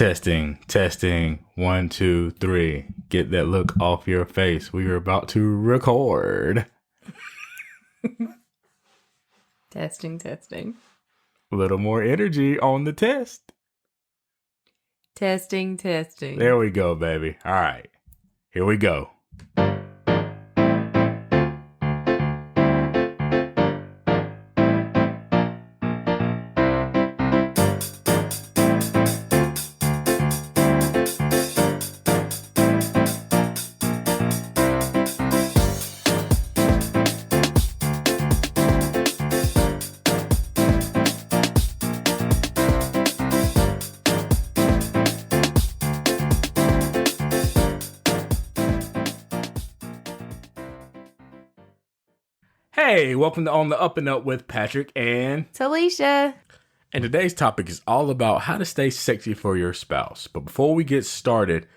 Testing, testing, 1, 2, 3. Get that look off your face. We are about to record. Testing. A little more energy on the test. Testing. There we go, baby. All right. Here we go. Hey, welcome to On the Up and Up with Patrick and Talisha. And today's topic is all about how to stay sexy for your spouse. But before we get started,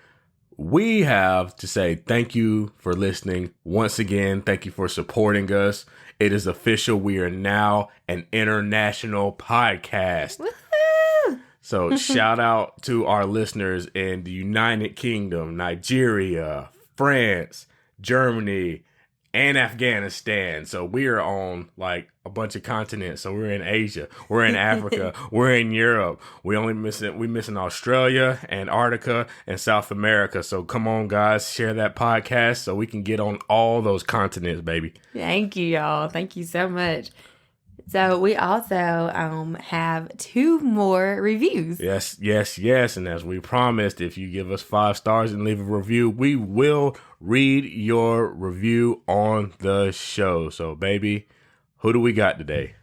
we have to say thank you for listening. Once again, thank you for supporting us. It is official. We are now an international podcast. Woohoo! So shout out to our listeners in the United Kingdom, Nigeria, France, Germany, and Afghanistan. So we are on like a bunch of continents. So we're in Asia, we're in Africa, we're in Europe. We missing Australia, Antarctica, and South America. So come on, guys, share that podcast so we can get on all those continents, baby. Thank you, y'all. Thank you so much. So we also have 2 more reviews. Yes. And as we promised, if you give us 5 stars and leave a review, we will read your review on the show. So, baby, who do we got today?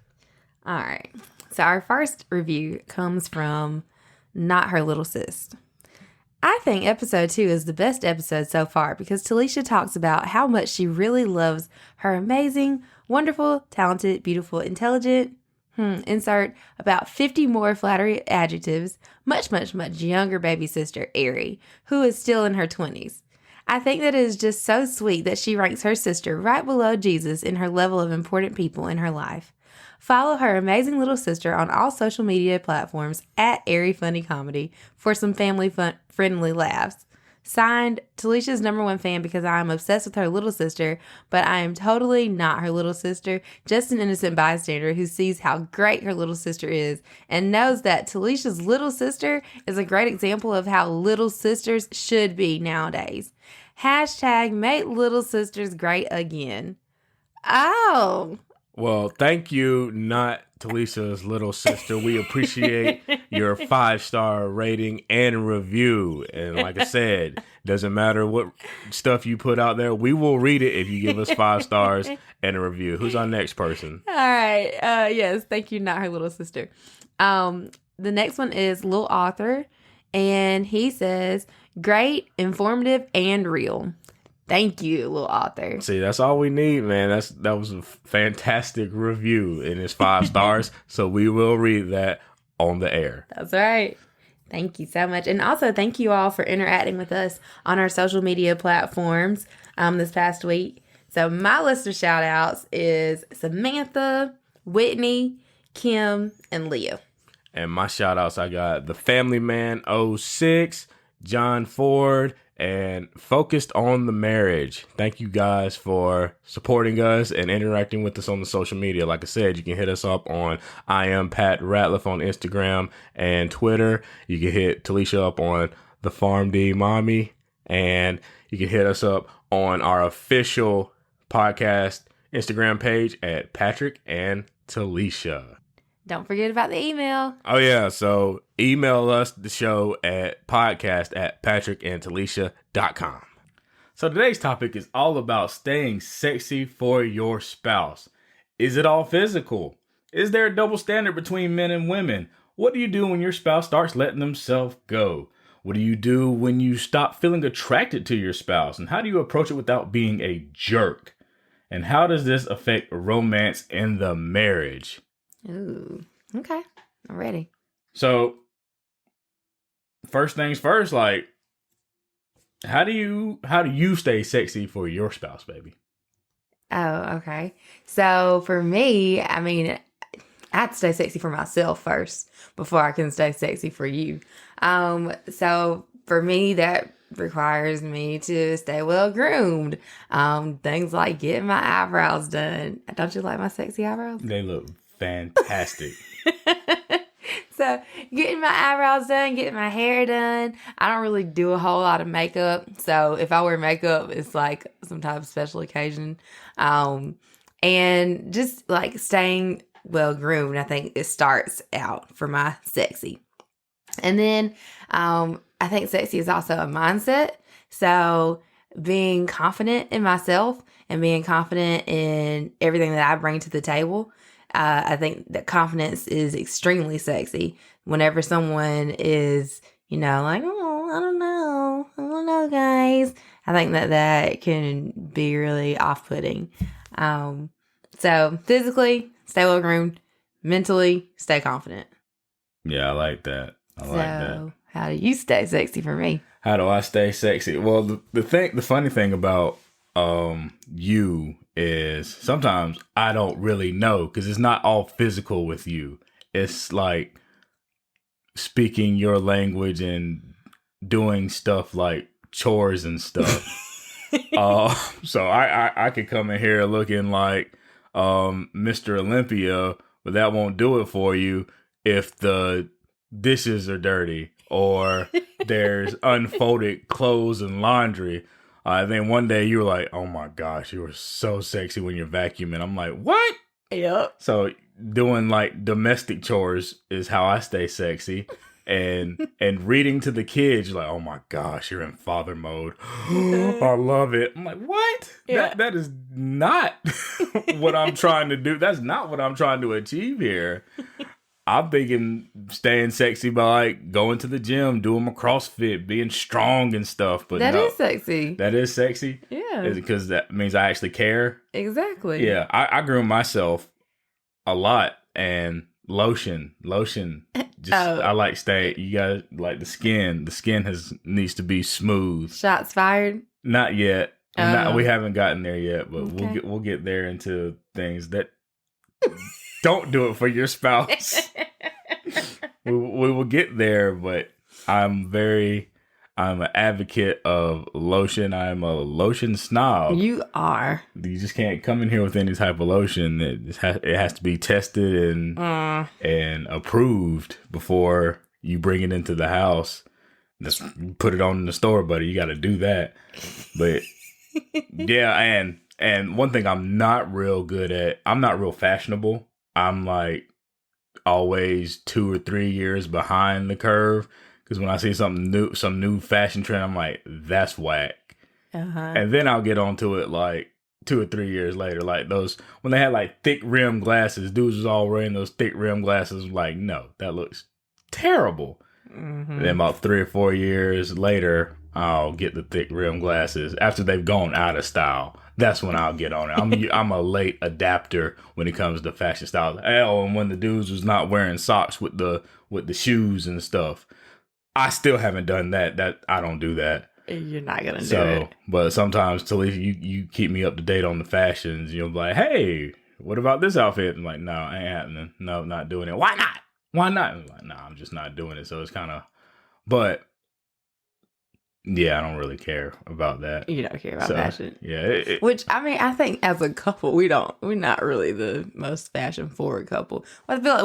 All right. So our first review comes from Not Her Little Sis. I think episode 2 is the best episode so far because Talisha talks about how much she really loves her amazing, wonderful, talented, beautiful, intelligent, insert about 50 more flattery adjectives, much younger baby sister, Ari, who is still in her 20s. I think that it is just so sweet that she ranks her sister right below Jesus in her level of important people in her life. Follow her amazing little sister on all social media platforms at Airy Funny Comedy for some family-friendly laughs. Signed, Talisha's #1 fan because I am obsessed with her little sister, but I am totally not her little sister, just an innocent bystander who sees how great her little sister is and knows that Talisha's little sister is a great example of how little sisters should be nowadays. # make little sisters great again. Oh, well, thank you, not Talisha's little sister. We appreciate your 5-star rating and review. And like I said, doesn't matter what stuff you put out there, we will read it if you give us 5 stars and a review. Who's our next person? All right. Yes, thank you, not her little sister. The next one is Lil Author, and he says, great, informative, and real. Thank you, Lil Author. See, that's all we need, man. That was a fantastic review, and it's 5 stars, so we will read that on the air. That's right. Thank you so much. And also, thank you all for interacting with us on our social media platforms this past week. So my list of shout-outs is Samantha, Whitney, Kim, and Leah. And my shout-outs, I got The Family Man 06, John Ford, and Focused on the Marriage. Thank you guys for supporting us and interacting with us on the social media. Like I said, you can hit us up on I am Pat Ratliff on Instagram and Twitter. You can hit Talisha up on the Farm D Mommy, and you can hit us up on our official podcast Instagram page at Patrick and Talisha. Don't forget about the email. Oh, yeah. So email us the show at podcast@patrickandtalisha.com. So today's topic is all about staying sexy for your spouse. Is it all physical? Is there a double standard between men and women? What do you do when your spouse starts letting themselves go? What do you do when you stop feeling attracted to your spouse? And how do you approach it without being a jerk? And how does this affect romance in the marriage? Ooh, okay. I'm ready. So, first things first, like, how do you stay sexy for your spouse, baby? Oh, okay. So for me, I mean, I have to stay sexy for myself first before I can stay sexy for you. So for me, that requires me to stay well groomed. Things like getting my eyebrows done. Don't you like my sexy eyebrows? They look fantastic. So getting my eyebrows done, getting my hair done. I don't really do a whole lot of makeup. So if I wear makeup, it's like some type of special occasion. And just like staying well groomed, I think it starts out for my sexy. And then I think sexy is also a mindset. So being confident in myself and being confident in everything that I bring to the table. I think that confidence is extremely sexy. Whenever someone is, like, oh, I don't know, guys. I think that can be really off-putting. So physically, stay well groomed. Mentally, stay confident. Yeah, I like that. I like that. How do you stay sexy for me? How do I stay sexy? Well, the funny thing about you is sometimes I don't really know because it's not all physical with you. It's like speaking your language and doing stuff like chores and stuff. So I could come in here looking like Mr. Olympia, but that won't do it for you if the dishes are dirty or there's unfolded clothes and laundry. Then one day you were like, oh my gosh, you were so sexy when you're vacuuming. I'm like, what? Yep. So doing like domestic chores is how I stay sexy. And reading to the kids, you're like, oh my gosh, you're in father mode. I love it. I'm like, what? Yeah. That is not what I'm trying to do. That's not what I'm trying to achieve here. I'm thinking staying sexy by like going to the gym, doing my CrossFit, being strong and stuff. But that is sexy. That is sexy? Yeah. Is it because that means I actually care? Exactly. Yeah. I groom myself a lot and lotion. Just I like stay. You guys like the skin. The skin needs to be smooth. Shots fired? Not yet. We haven't gotten there yet, but okay. we'll get there into things that don't do it for your spouse. we will get there, but I'm an advocate of lotion. I'm a lotion snob. You are. You just can't come in here with any type of lotion. It has to be tested and approved before you bring it into the house. Just put it on in the store, buddy. You got to do that. But yeah, and one thing I'm not real good at, I'm not real fashionable. I'm like always 2 or 3 years behind the curve. Because when I see something new, some new fashion trend, I'm like, that's whack. And then I'll get onto it like 2 or 3 years later. Like those, when they had like thick rim glasses, dudes was all wearing those thick rim glasses. Like, no, that looks terrible. And then about 3 or 4 years later, I'll get the thick rim glasses after they've gone out of style. That's when I'll get on it. I'm a late adapter when it comes to fashion styles. Oh, and when the dudes was not wearing socks with the shoes and stuff, I still haven't done that. That I don't do that. You're not gonna do it. But sometimes, Talisha, you keep me up to date on the fashions. You'll be like, hey, what about this outfit? I'm like, no, ain't happening. No, not doing it. Why not? Why not? I'm like, no, I'm just not doing it. So it's kind of, but yeah, I don't really care about that. You don't care about fashion. Yeah. Which, I mean, I think as a couple, we're not really the most fashion forward couple. I feel like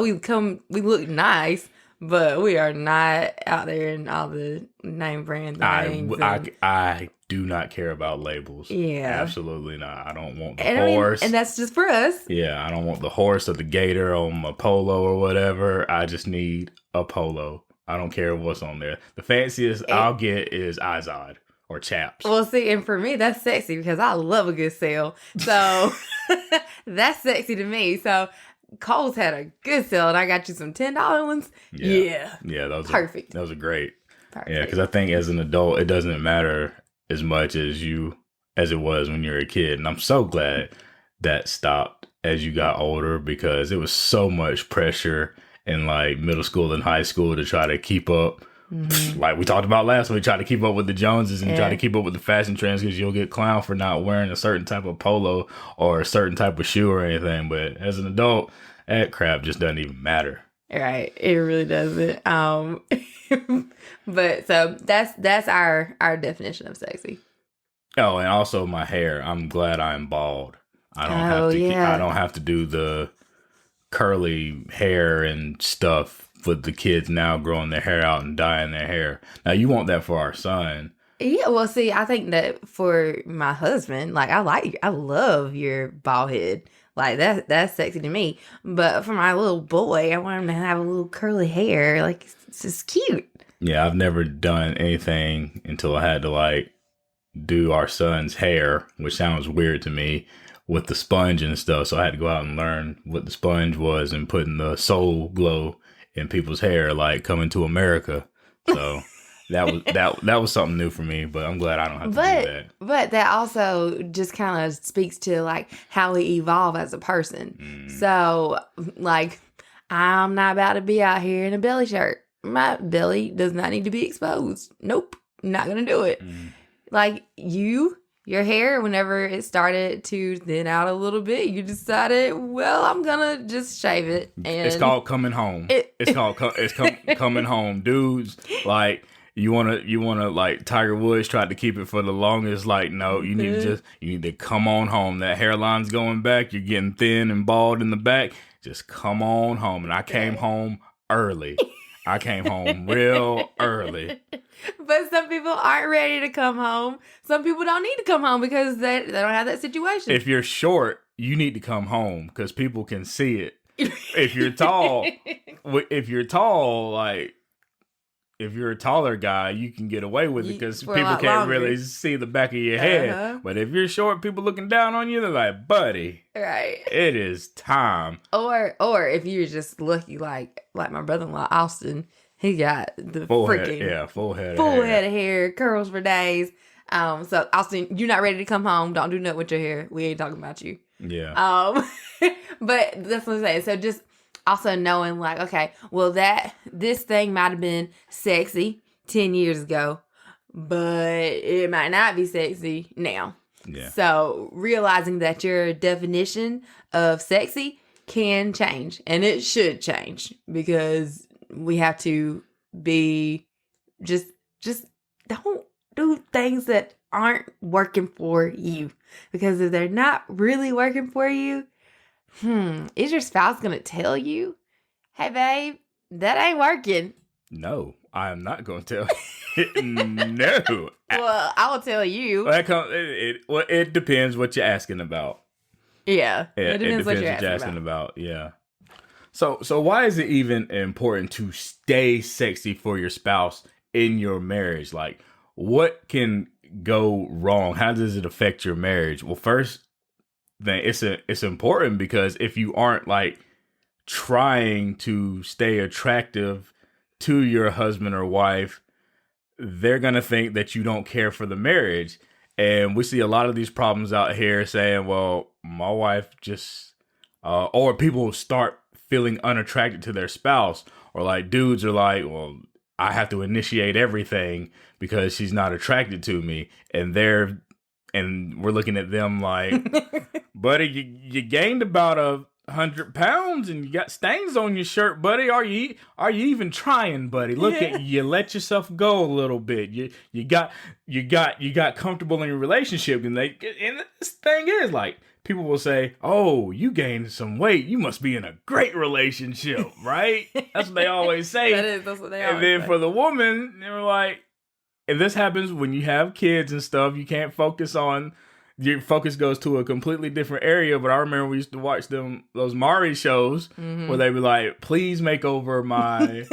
we look nice, but we are not out there in all the name brand things. I do not care about labels. Yeah. Absolutely not. I don't want the horse. And that's just for us. Yeah, I don't want the horse or the gator on my polo or whatever. I just need a polo. I don't care what's on there. The fanciest I'll get is Izod or Chaps. Well, see, and for me, that's sexy because I love a good sale. So that's sexy to me. So Kohl's had a good sale, and I got you some $10 ones. Yeah, those perfect. Those are great. Perfect. Yeah, because I think as an adult, it doesn't matter as much as it was when you were a kid, and I'm so glad that stopped as you got older because it was so much pressure in like middle school and high school to try to keep up. Like we talked about last week, try to keep up with the Joneses and try to keep up with the fashion trends because you'll get clowned for not wearing a certain type of polo or a certain type of shoe or anything. But as an adult, that crap just doesn't even matter. Right. It really doesn't. But so that's our definition of sexy. Oh, and also my hair. I'm glad I'm bald. I don't I don't have to do the curly hair and stuff for the kids now growing their hair out and dyeing their hair. Now you want that for our son. Yeah, well, see, I think that for my husband, like I love your bald head. Like that's sexy to me. But for my little boy, I want him to have a little curly hair. Like it's just cute. Yeah, I've never done anything until I had to like do our son's hair, which sounds weird to me, with the sponge and stuff. So I had to go out and learn what the sponge was and putting the soul glow in people's hair, like Coming to America. So that was something new for me, but I'm glad I don't have to do that. But that also just kind of speaks to like how we evolve as a person. So like I'm not about to be out here in a belly shirt. My belly does not need to be exposed. Nope, not gonna do it. Like your hair, whenever it started to thin out a little bit, you decided, well, I'm gonna just shave it. And it's called coming home. It's coming home, dudes. Like you wanna like Tiger Woods tried to keep it for the longest. Like no, you need to come on home. That hairline's going back. You're getting thin and bald in the back. Just come on home. And I came home early. I came home real early. But some people aren't ready to come home. Some people don't need to come home because they don't have that situation. If you're short, you need to come home because people can see it. If you're tall, like if you're a taller guy, you can get away with it because people can't really see the back of your head. But if you're short, people looking down on you, they're like, buddy, right? It is time. Or if you're just lucky, like my brother-in-law Austin, he got the full head of hair, curls for days. So Austin, you're not ready to come home. Don't do nothing with your hair. We ain't talking about you. Yeah. But that's what I'm saying. So just also knowing like, okay, well this thing might have been sexy 10 years ago, but it might not be sexy now. Yeah. So realizing that your definition of sexy can change, and it should change because we have to be just don't do things that aren't working for you, because if they're not really working for you, is your spouse going to tell you, hey babe, that ain't working? No, I am not going to tell you. No. Well, I will tell you. It depends what you're asking about. Yeah. It depends what you're asking about. Yeah. So why is it even important to stay sexy for your spouse in your marriage? Like, what can go wrong? How does it affect your marriage? Well, first thing, it's important because if you aren't like trying to stay attractive to your husband or wife, they're gonna think that you don't care for the marriage. And we see a lot of these problems out here saying, well, my wife just or people start feeling unattracted to their spouse, or like dudes are like, well, I have to initiate everything because she's not attracted to me. And we're looking at them like, buddy, you gained about 100 pounds and you got stains on your shirt, buddy. Are you even trying, buddy? Look at you. Let yourself go a little bit. You got comfortable in your relationship, and this thing is like, people will say, oh, you gained some weight. You must be in a great relationship, right? That's what they always say. That's what they always say. And then for the woman, they were like, and this happens when you have kids and stuff, you can't focus on, your focus goes to a completely different area. But I remember we used to watch those Maury shows where they'd be like, please make over my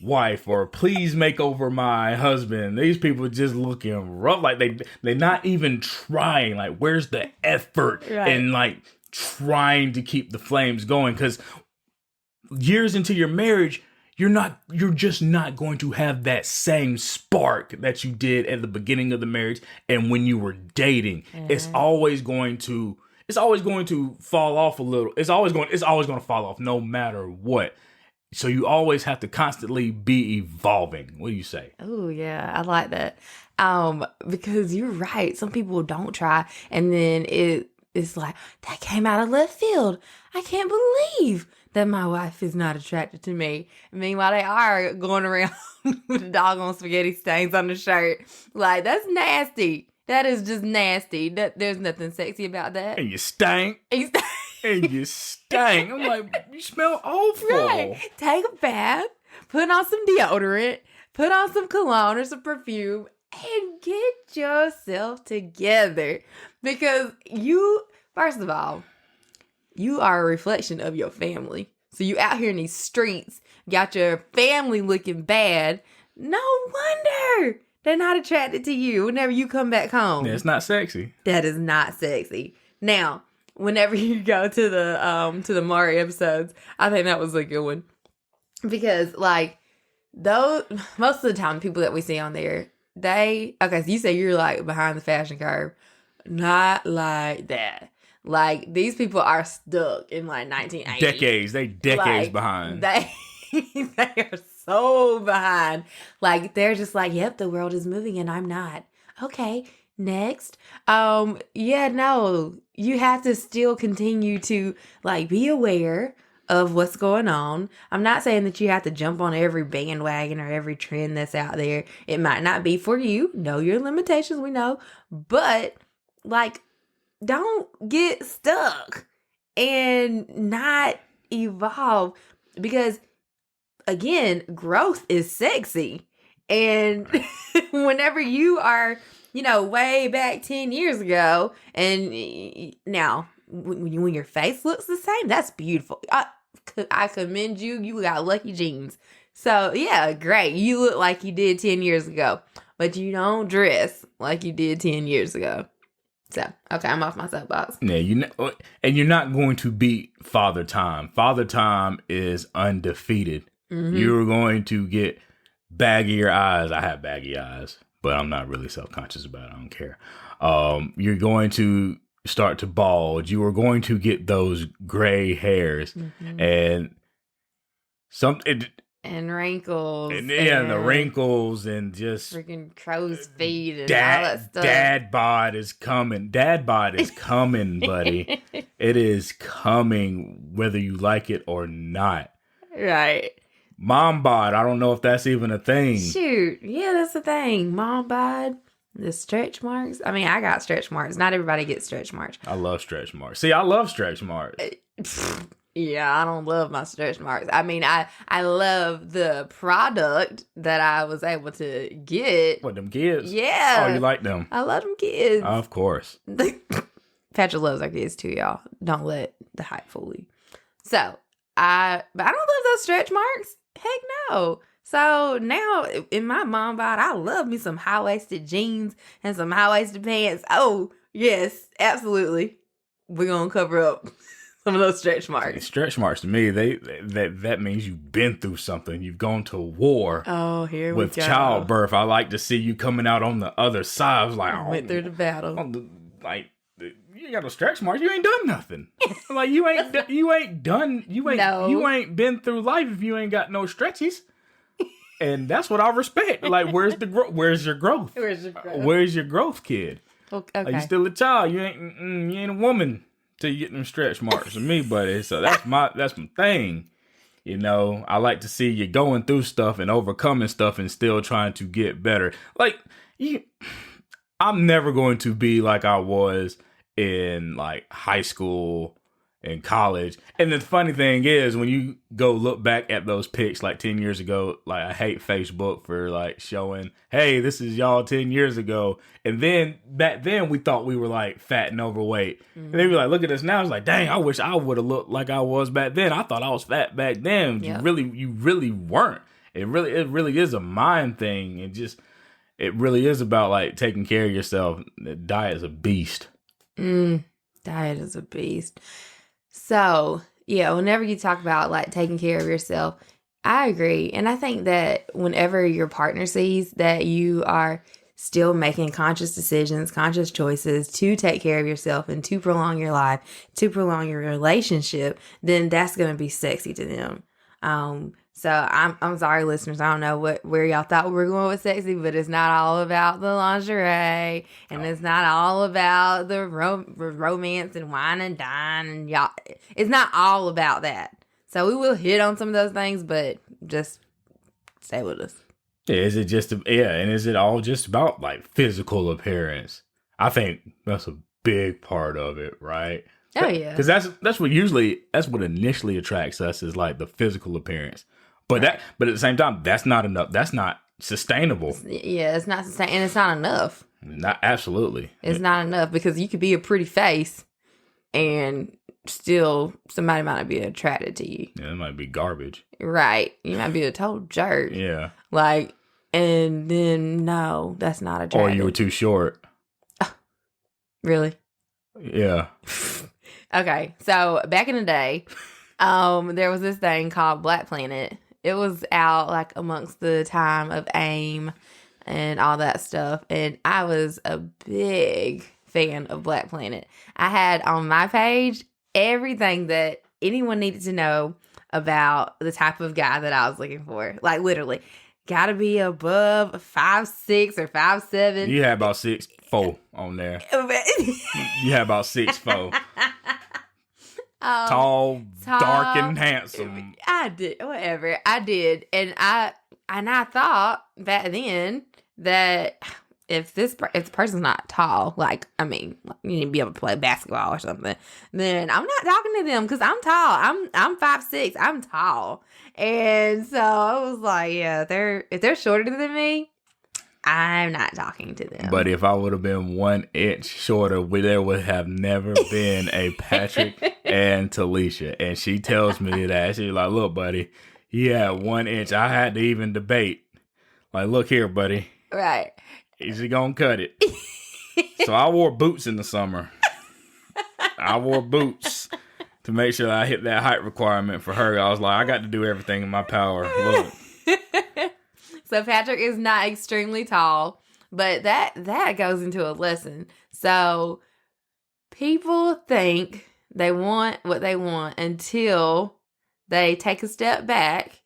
wife, or please make over my husband. These people just looking rough, like they're not even trying. Like, where's the effort in like trying to keep the flames going? Because years into your marriage, you're just not going to have that same spark that you did at the beginning of the marriage and when you were dating. It's always going to fall off a little. It's always going to fall off no matter what. So you always have to constantly be evolving. What do you say? Oh yeah, I like that. Because you're right. Some people don't try, and then it's like, that came out of left field. I can't believe that my wife is not attracted to me. Meanwhile, they are going around with the doggone spaghetti stains on the shirt. Like, that's nasty. That is just nasty. There's nothing sexy about that. And you stink. And you stink. I'm like, you smell awful. Right. Take a bath, put on some deodorant, put on some cologne or some perfume, and get yourself together. Because you, first of all, you are a reflection of your family. So you out here in these streets, got your family looking bad. No wonder they're not attracted to you whenever you come back home. Yeah, it's not sexy. That is not sexy. Now, whenever you go to the Mari episodes, I think that was a good one. Because like those most of the time people that we see on there, so you say you're like behind the fashion curve. Not like that. Like, these people are stuck in like 1980. Decades. They decades behind. They are so behind. Like, they're just like, yep, the world is moving and I'm not. Okay, next. Yeah, no, you have to still continue to like be aware of what's going on. I'm not saying that you have to jump on every bandwagon or every trend that's out there. It might not be for you. Know your limitations, we know. But like, don't get stuck and not evolve, because again, growth is sexy. And whenever you are, way back 10 years ago, and now when your face looks the same, that's beautiful. I commend you. You got lucky genes. So yeah, great. You look like you did 10 years ago, but you don't dress like you did 10 years ago. So, okay, I'm off my soapbox. Yeah, and you're not going to beat Father Time. Father Time is undefeated. Mm-hmm. You're going to get baggier eyes. I have baggy eyes, but I'm not really self-conscious about it. I don't care. You're going to start to bald. You are going to get those gray hairs, and and wrinkles. And the wrinkles and just freaking crow's feet and all that stuff. Dad bod is coming. Dad bod is coming, buddy. It is coming whether you like it or not. Right. Mom bod, I don't know if that's even a thing. Shoot. Yeah, that's the thing. Mom bod. The stretch marks. I mean, I got stretch marks. Not everybody gets stretch marks. I love stretch marks. See, I love stretch marks. Yeah, I don't love my stretch marks. I mean, I love the product that I was able to get. What, them kids? Yeah. Oh, you like them? I love them kids. Of course. Patrick loves our kids too, y'all. Don't let the hype fool you. But I don't love those stretch marks. Heck no. So now in my mom bod, I love me some high-waisted jeans and some high-waisted pants. Oh, yes, absolutely. We're going to cover up some of those stretch marks. Stretch marks to me, that means you've been through something. You've gone to war. Oh, here we go. With childbirth. I like to see you coming out on the other side. I was like, I went through the battle. You ain't got no stretch marks. You ain't done nothing. Like you ain't been through life if you ain't got no stretchies. And that's what I respect. Like, where's your growth? Where's your growth, kid? Okay. Like, you still a child. You ain't a woman till you get them stretch marks with me, buddy. So that's my thing. I like to see you going through stuff and overcoming stuff and still trying to get better. Like, I'm never going to be like I was in like high school and college. And the funny thing is, when you go look back at those pics like 10 years ago, like, I hate Facebook for like showing, hey, this is y'all 10 years ago. And then back then we thought we were like fat and overweight. And they were like, look at us now. It's like, dang, I wish I would have looked like I was back then. I thought I was fat back then. Yep. You really weren't. It really is a mind thing. It really is about like taking care of yourself. The diet is a beast. Diet is a beast. So, yeah, whenever you talk about like taking care of yourself, I agree. And I think that whenever your partner sees that you are still making conscious decisions, conscious choices to take care of yourself and to prolong your life, to prolong your relationship, then that's going to be sexy to them. So I'm sorry, listeners. I don't know where y'all thought we were going with sexy, but it's not all about the lingerie, and it's not all about the romance and wine and dine, and y'all. It's not all about that. So we will hit on some of those things, but just stay with us. Yeah, is it just and is it all just about like physical appearance? I think that's a big part of it, right? Oh yeah, Because that's what initially attracts us is like the physical appearance. But right. but at the same time, that's not enough. That's not sustainable. Yeah, it's not sustainable, and it's not enough. Not absolutely. It's not enough because you could be a pretty face and still somebody might not be attracted to you. Yeah, it might be garbage. Right. You might be a total jerk. Yeah. Like, and then no, that's not attractive. Or you were too short. Really? Yeah. Okay. So back in the day, there was this thing called Black Planet. It was out like amongst the time of AIM and all that stuff. And I was a big fan of Black Planet. I had on my page everything that anyone needed to know about the type of guy that I was looking for. Like literally, gotta be above 5'6" or 5'7". You had about 6'4" on there. You had about 6'4". Tall, dark, and handsome. I did whatever I did, and I thought back then that if the person's not tall, like I mean, you need to be able to play basketball or something, then I'm not talking to them because I'm tall. I'm 5'6". I'm tall, and so I was like, yeah, if they're shorter than me, I'm not talking to them. But if I would have been 1 inch shorter, there would have never been a Patrick and Talisha. And she tells me that. She's like, look, buddy, you had 1 inch. I had to even debate. Like, look here, buddy. Right. Is he going to cut it? So I wore boots in the summer. I wore boots to make sure I hit that height requirement for her. I was like, I got to do everything in my power. Look. So Patrick is not extremely tall, but that goes into a lesson. So people think they want what they want until they take a step back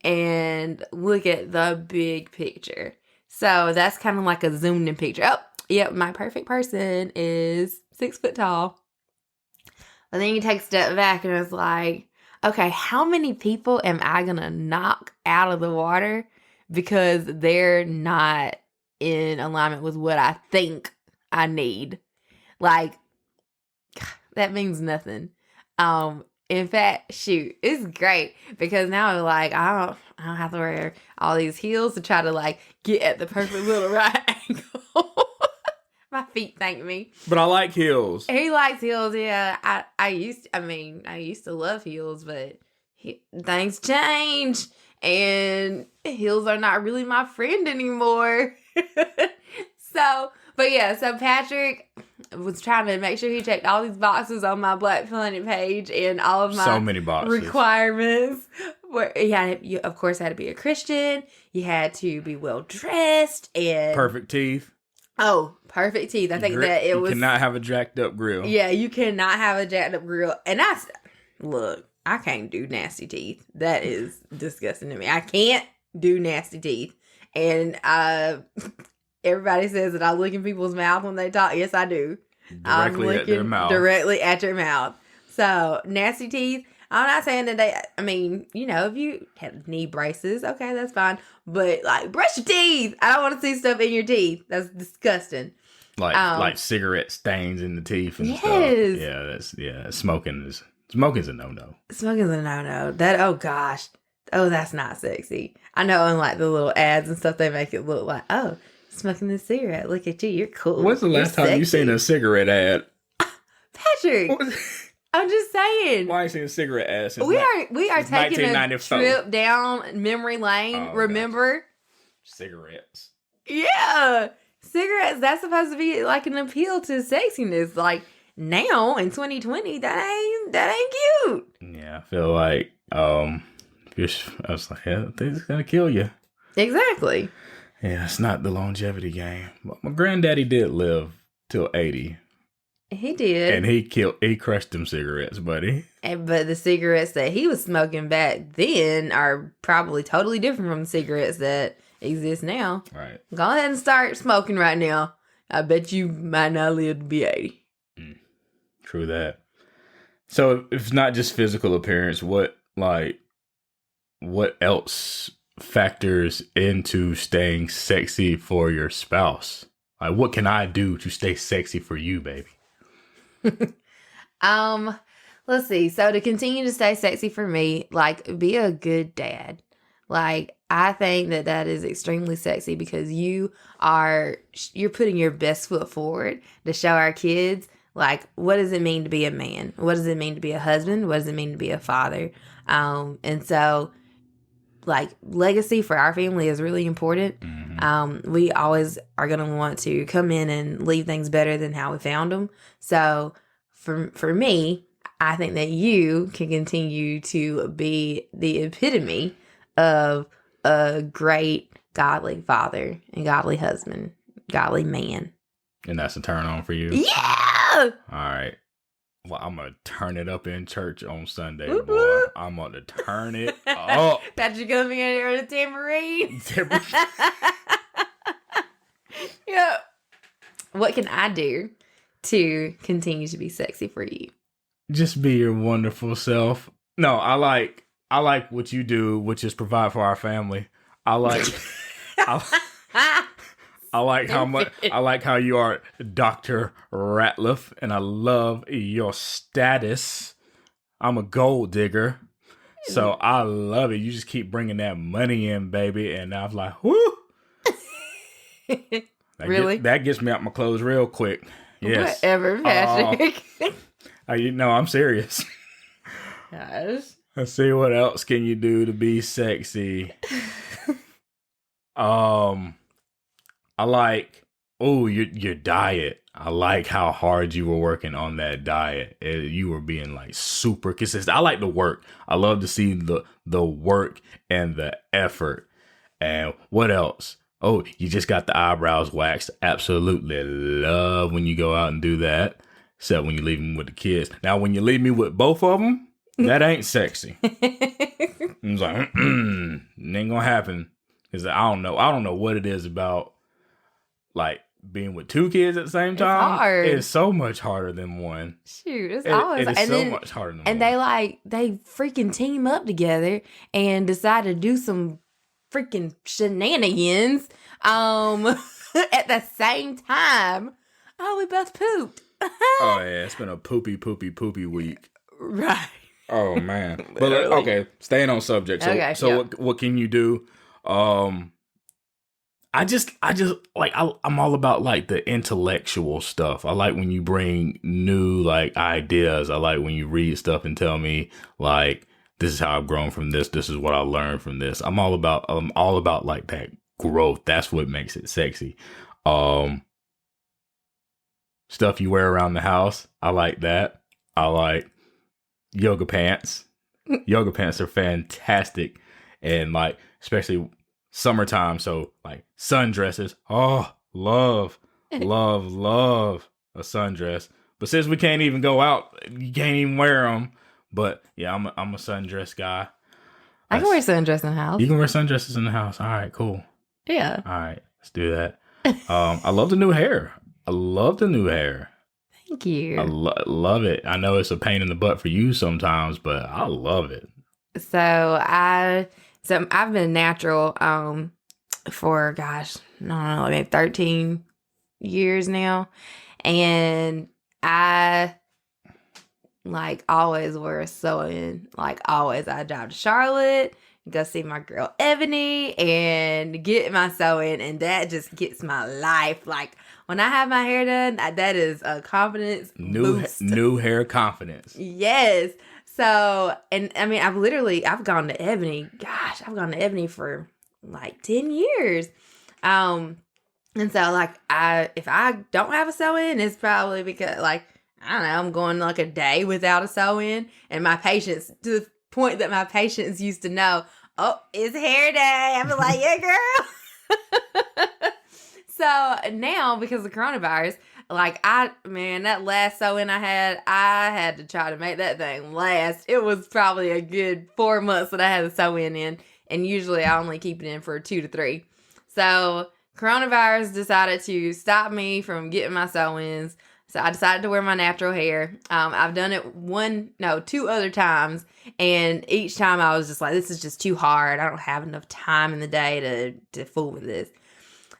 and look at the big picture. So that's kind of like a zoomed in picture. Oh, yep, my perfect person is 6 foot tall. But then you take a step back and it's like, okay, how many people am I going to knock out of the water because they're not in alignment with what I think I need? Like, that means nothing. In fact, shoot, it's great because now I'm like, I don't have to wear all these heels to try to like get at the perfect little right angle. My feet thank me. But I like heels. He likes heels, yeah. I used to love heels, but things change and heels are not really my friend anymore. So Patrick was trying to make sure he checked all these boxes on my Black Planet page and all of my so many boxes requirements. Where you of course had to be a Christian, you had to be well dressed and perfect teeth. Oh, perfect teeth. I think that it was. You cannot have a jacked up grill. Yeah, you cannot have a jacked up grill. And I can't do nasty teeth. That is disgusting to me. I can't do nasty teeth. And everybody says that I look in people's mouth when they talk. Yes, I do. Directly at their mouth. Directly at your mouth. So, nasty teeth. I'm not saying that if you have knee braces, okay, that's fine. But, like, brush your teeth. I don't want to see stuff in your teeth. That's disgusting. Like cigarette stains in the teeth and stuff. Yeah, smoking's a no-no. Smoking's a no-no. Oh, gosh. Oh, that's not sexy. I know in, like, the little ads and stuff, they make it look like, oh, smoking this cigarette. Look at you. You're cool. When's the last time you seen a cigarette ad? Patrick. I'm just saying. Why ain't seen a cigarette ad since we are taking a trip down memory lane. Oh, remember? Cigarettes. Yeah. Cigarettes, that's supposed to be like an appeal to sexiness. Like now in 2020, that ain't cute. Yeah, I feel like I was like, yeah, things gonna kill you. Exactly. Yeah, it's not the longevity game. But my granddaddy did live till 80. He did. And he crushed them cigarettes, buddy. But the cigarettes that he was smoking back then are probably totally different from the cigarettes that exist now. Right. Go ahead and start smoking right now. I bet you might not live to be 80. True that. So if it's not just physical appearance, what like, what else factors into staying sexy for your spouse? Like, what can I do to stay sexy for you, baby? Let's see. So to continue to stay sexy for me, like, be a good dad. Like, I think that is extremely sexy because you're putting your best foot forward to show our kids, like, what does it mean to be a man? What does it mean to be a husband? What does it mean to be a father? And so, like, legacy for our family is really important. Mm-hmm. We always are going to want to come in and leave things better than how we found them. So for me, I think that you can continue to be the epitome of a great godly father and godly husband, godly man. And that's a turn on for you? Yeah! All right. Well, I'm going to turn it up in church on Sunday, Whoop, boy. whoop. I'm going to turn it up. Patrick coming in here with a tambourine. Yeah. What can I do to continue to be sexy for you? Just be your wonderful self. No, I like what you do, which is provide for our family. I like I like how you are Dr. Ratliff, and I love your status. I'm a gold digger. So I love it. You just keep bringing that money in, baby. And I'm like, whoo. Really? That gets me out my clothes real quick. Yes. Whatever, Patrick. I'm serious. Gosh. Let's see, what else can you do to be sexy? I like, your diet. I like how hard you were working on that diet. You were being like super consistent. I like the work. I love to see the work and the effort. And what else? Oh, you just got the eyebrows waxed. Absolutely love when you go out and do that. Except when you leave them with the kids. Now, when you leave me with both of them, that ain't sexy. I was like, it ain't gonna happen. Because I don't know what it is about, like, being with two kids at the same time. It's hard. It's so much harder than one. Shoot, it's always it is so much harder than one. And they freaking team up together and decide to do some freaking shenanigans at the same time. Oh, we both pooped. Oh yeah, it's been a poopy week. Right. Oh man. But okay, staying on subject. So what can you do? I just like I'm all about like the intellectual stuff. I like when you bring new like ideas. I like when you read stuff and tell me like, this is how I've grown from this. This is what I learned from this. I'm all about like that growth. That's what makes it sexy. Stuff you wear around the house. I like that. I like yoga pants. Yoga pants are fantastic. And like, especially summertime. So like sundresses. Oh, love a sundress. But since we can't even go out, you can't even wear them. But yeah, I'm a sundress guy. I can wear sundress in the house. You can wear sundresses in the house. All right, cool. Yeah. All right, let's do that. I love the new hair. Thank you. I love it. I know it's a pain in the butt for you sometimes, but I love it. So I've been natural for I don't know, maybe 13 years now, and I like always wear a sew-in. Like always, I drive to Charlotte, go see my girl Ebony, and get my sew-in, and that just gets my life. Like when I have my hair done, that is a confidence boost. New hair confidence. Yes. So, and I mean, I've gone to Ebony. Gosh, I've gone to Ebony for like 10 years. And so like if I don't have a sew-in, it's probably because like, I don't know, I'm going like a day without a sew-in, and my patients, to the point that my patients used to know, oh, it's hair day. I'm like, yeah, girl. So now, because of coronavirus, like that last sew-in I had to try to make that thing last. It was probably a good 4 months that I had a sew-in in, and usually I only keep it in for 2 to 3. So coronavirus decided to stop me from getting my sew-ins. So I decided to wear my natural hair. I've done it two other times. And each time I was just like, this is just too hard. I don't have enough time in the day to fool with this.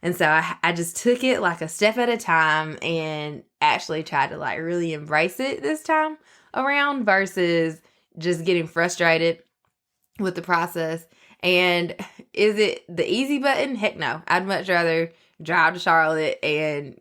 And so I just took it like a step at a time and actually tried to like really embrace it this time around versus just getting frustrated with the process. And is it the easy button? Heck no. I'd much rather drive to Charlotte and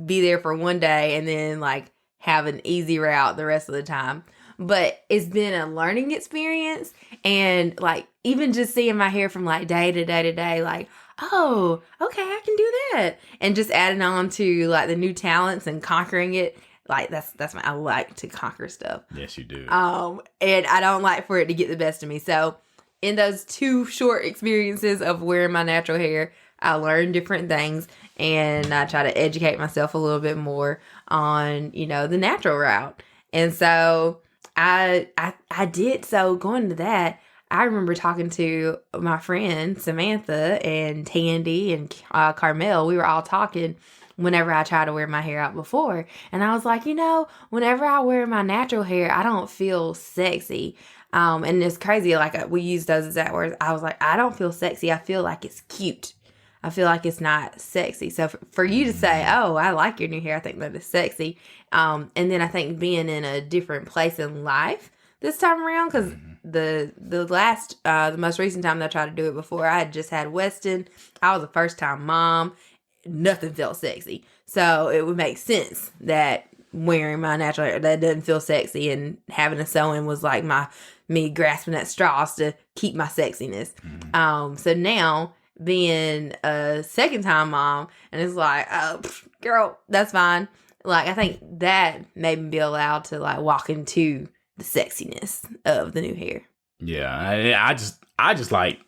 be there for one day and then like have an easy route the rest of the time. But it's been a learning experience, and like even just seeing my hair from like day to day to day, like, oh, okay, I can do that. And just adding on to like the new talents and conquering it. Like that's I like to conquer stuff. Yes, you do. And I don't like for it to get the best of me. So in those 2 short experiences of wearing my natural hair, I learned different things, and I try to educate myself a little bit more on, the natural route. And so I did. So going to that, I remember talking to my friend Samantha and Tandy and Carmel. We were all talking whenever I try to wear my hair out before. And I was like, whenever I wear my natural hair, I don't feel sexy. And it's crazy. Like we use those exact words. I was like, I don't feel sexy. I feel like it's cute. I feel like it's not sexy. So for you to say, oh, I like your new hair, I think that is sexy. And then I think being in a different place in life this time around, because the most recent time that I tried to do it before, I had just had Weston. I was a first time mom. Nothing felt sexy. So it would make sense that wearing my natural hair that doesn't feel sexy, and having a sew-in was like me grasping at straws to keep my sexiness. So now being a second time mom, and it's like, oh, girl, that's fine. Like, I think that made me be allowed to like walk into the sexiness of the new hair. Yeah, I just like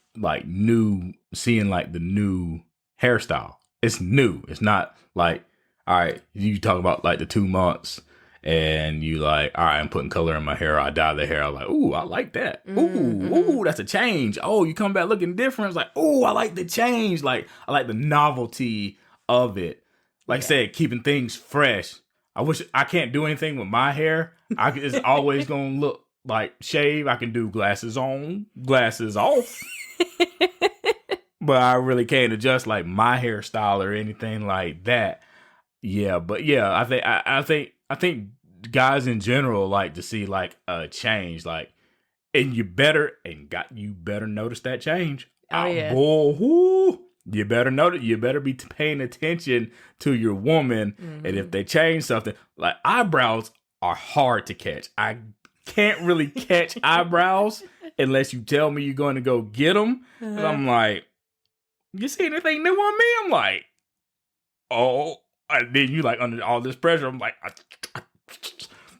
seeing like the new hairstyle. It's new. It's not like, all right, you talk about like the 2 months and you like, all right, I'm putting color in my hair. I dye the hair. I'm like, ooh, I like that. Ooh, that's a change. Oh, you come back looking different. It's like, ooh, I like the change. Like, I like the novelty of it. Like I said, keeping things fresh. I wish I can't do anything with my hair. It's always going to look like shave. I can do glasses on, glasses off. But I really can't adjust like my hairstyle or anything like that. Yeah, but yeah, I think guys in general like to see like a change, like, and you better notice that change. Oh yeah, boy, whoo, you better notice. You better be paying attention to your woman, and if they change something, like eyebrows are hard to catch. I can't really catch eyebrows unless you tell me you're going to go get them. And I'm like, you see anything new on me? I'm like, oh. And then you like under all this pressure. I'm like,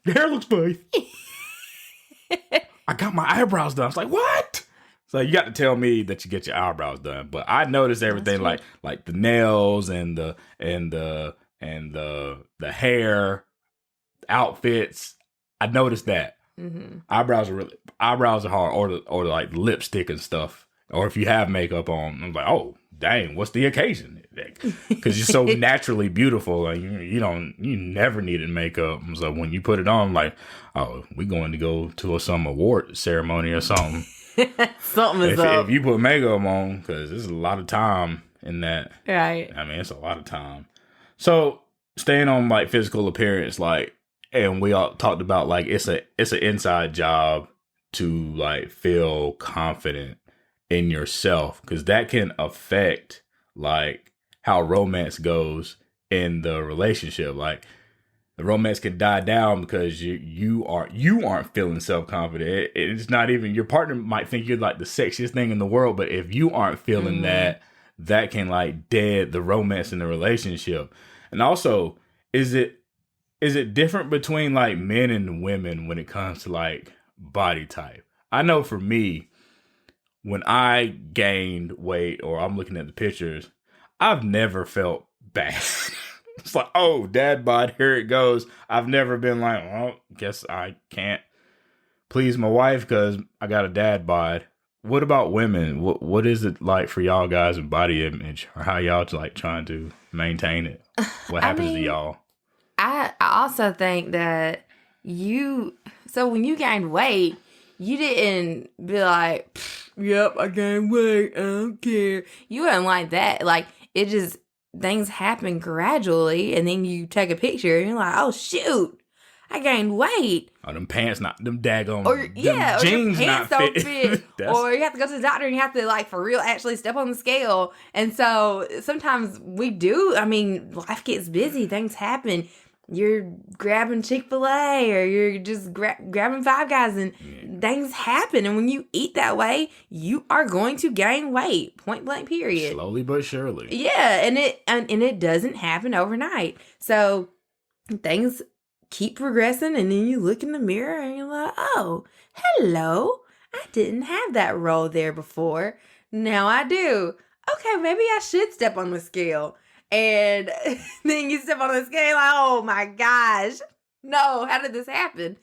your hair looks fine. I got my eyebrows done. I was like, what? So you got to tell me that you get your eyebrows done. But I noticed everything like the nails and the hair, outfits. I noticed that. Eyebrows are hard, or like lipstick and stuff. Or if you have makeup on, I'm like, oh, dang, what's the occasion? Because you're so naturally beautiful, like you never needed makeup. So when you put it on, like, oh, we're going to go to some award ceremony or something. Something is up. If you put makeup on, because there's a lot of time in that. Right. I mean, it's a lot of time. So staying on like physical appearance, like, and we all talked about like it's an inside job to like feel confident in yourself, because that can affect like how romance goes in the relationship. Like the romance can die down because you aren't feeling self-confident. It's not even, your partner might think you're like the sexiest thing in the world, but if you aren't feeling that can like dead the romance in the relationship. And also, is it different between like men and women when it comes to like body type? I know for me, when I gained weight or I'm looking at the pictures, I've never felt bad. It's like, oh, dad bod, here it goes. I've never been like, well, guess I can't please my wife because I got a dad bod. What about women? What is it like for y'all guys in body image, or how y'all like trying to maintain it? What happens to y'all? I also think that so when you gained weight, you didn't be like, yep, I gained weight, I don't care. You weren't like that. Like, it just, things happen gradually, and then you take a picture, and you're like, oh, shoot, I gained weight. Oh, them pants them daggone, Or, them yeah, or jeans your pants not don't fit. fit. Or you have to go to the doctor, and you have to, like, for real, actually step on the scale. And so, sometimes we do, I mean, life gets busy, things happen. You're grabbing Chick-fil-A, or you're just grabbing Five Guys, and things happen. And when you eat that way, you are going to gain weight. Point blank, period. Slowly but surely. Yeah, and it doesn't happen overnight. So things keep progressing, and then you look in the mirror and you're like, oh, hello. I didn't have that roll there before. Now I do. Okay, maybe I should step on the scale. And then you step on the scale, like, oh my gosh, no, how did this happen?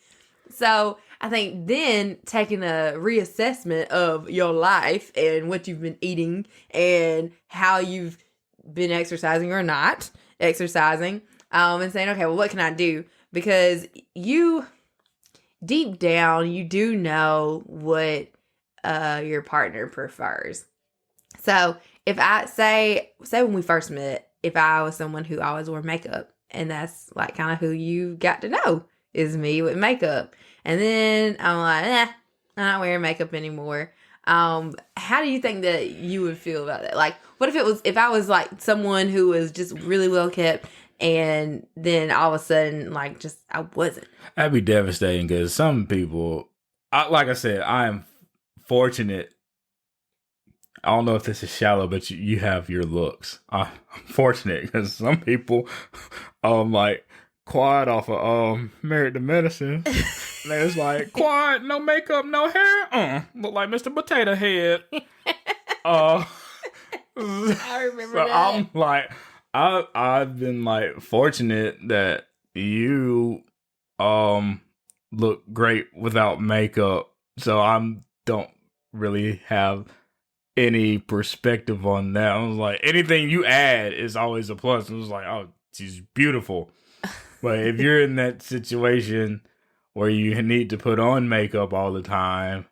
So I think then taking a reassessment of your life and what you've been eating and how you've been exercising or not exercising, and saying, okay, well, what can I do? Because you, deep down, you do know what your partner prefers. So if I say when we first met, if I was someone who always wore makeup, and that's like kind of who you got to know is me with makeup. And then I'm like, I'm not wearing makeup anymore. How do you think that you would feel about that? Like, what if I was like someone who was just really well kept, and then all of a sudden, like, just, I wasn't? That'd be devastating, because some people, like I said, I am fortunate. I don't know if this is shallow, but you have your looks. I'm fortunate, because some people, like, quiet off of Married to Medicine. It's like, quiet, no makeup, no hair. Look like Mr. Potato Head. I remember so that. I'm like, I've been like fortunate that you look great without makeup. So don't really have any perspective on that. I was like, anything you add is always a plus. I was like, oh, she's beautiful. But if you're in that situation where you need to put on makeup all the time,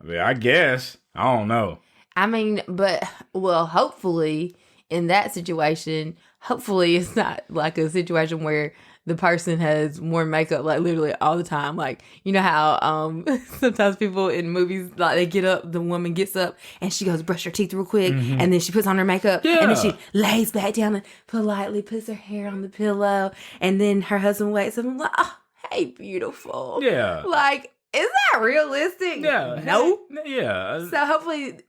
I mean, I guess, I don't know. I mean, but, well, hopefully in that situation, hopefully it's not like a situation where the person has worn makeup like literally all the time. Like, you know how sometimes people in movies, like, they get up, the woman gets up and she goes brush her teeth real quick, and then she puts on her makeup, and then she lays back down and politely puts her hair on the pillow, and then her husband wakes up and like, oh, hey, beautiful. Yeah. Like, is that realistic? Yeah. No. Yeah. So hopefully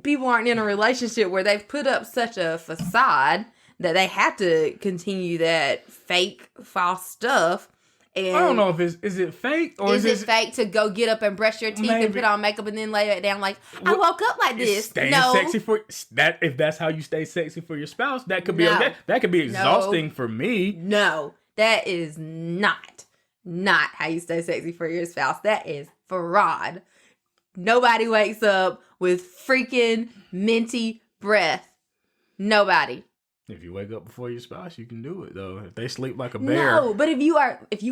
people aren't in a relationship where they've put up such a facade that they have to continue that fake, false stuff. And I don't know if is it fake, or is it fake to go get up and brush your teeth and put on makeup and then lay it down like, I woke up like this. Staying No. sexy for that. If that's how you stay sexy for your spouse, that could be okay. That could be exhausting for me. No, that is not how you stay sexy for your spouse. That is fraud. Nobody wakes up with freaking minty breath. Nobody. If you wake up before your spouse, you can do it though. If they sleep like a bear. No, but if you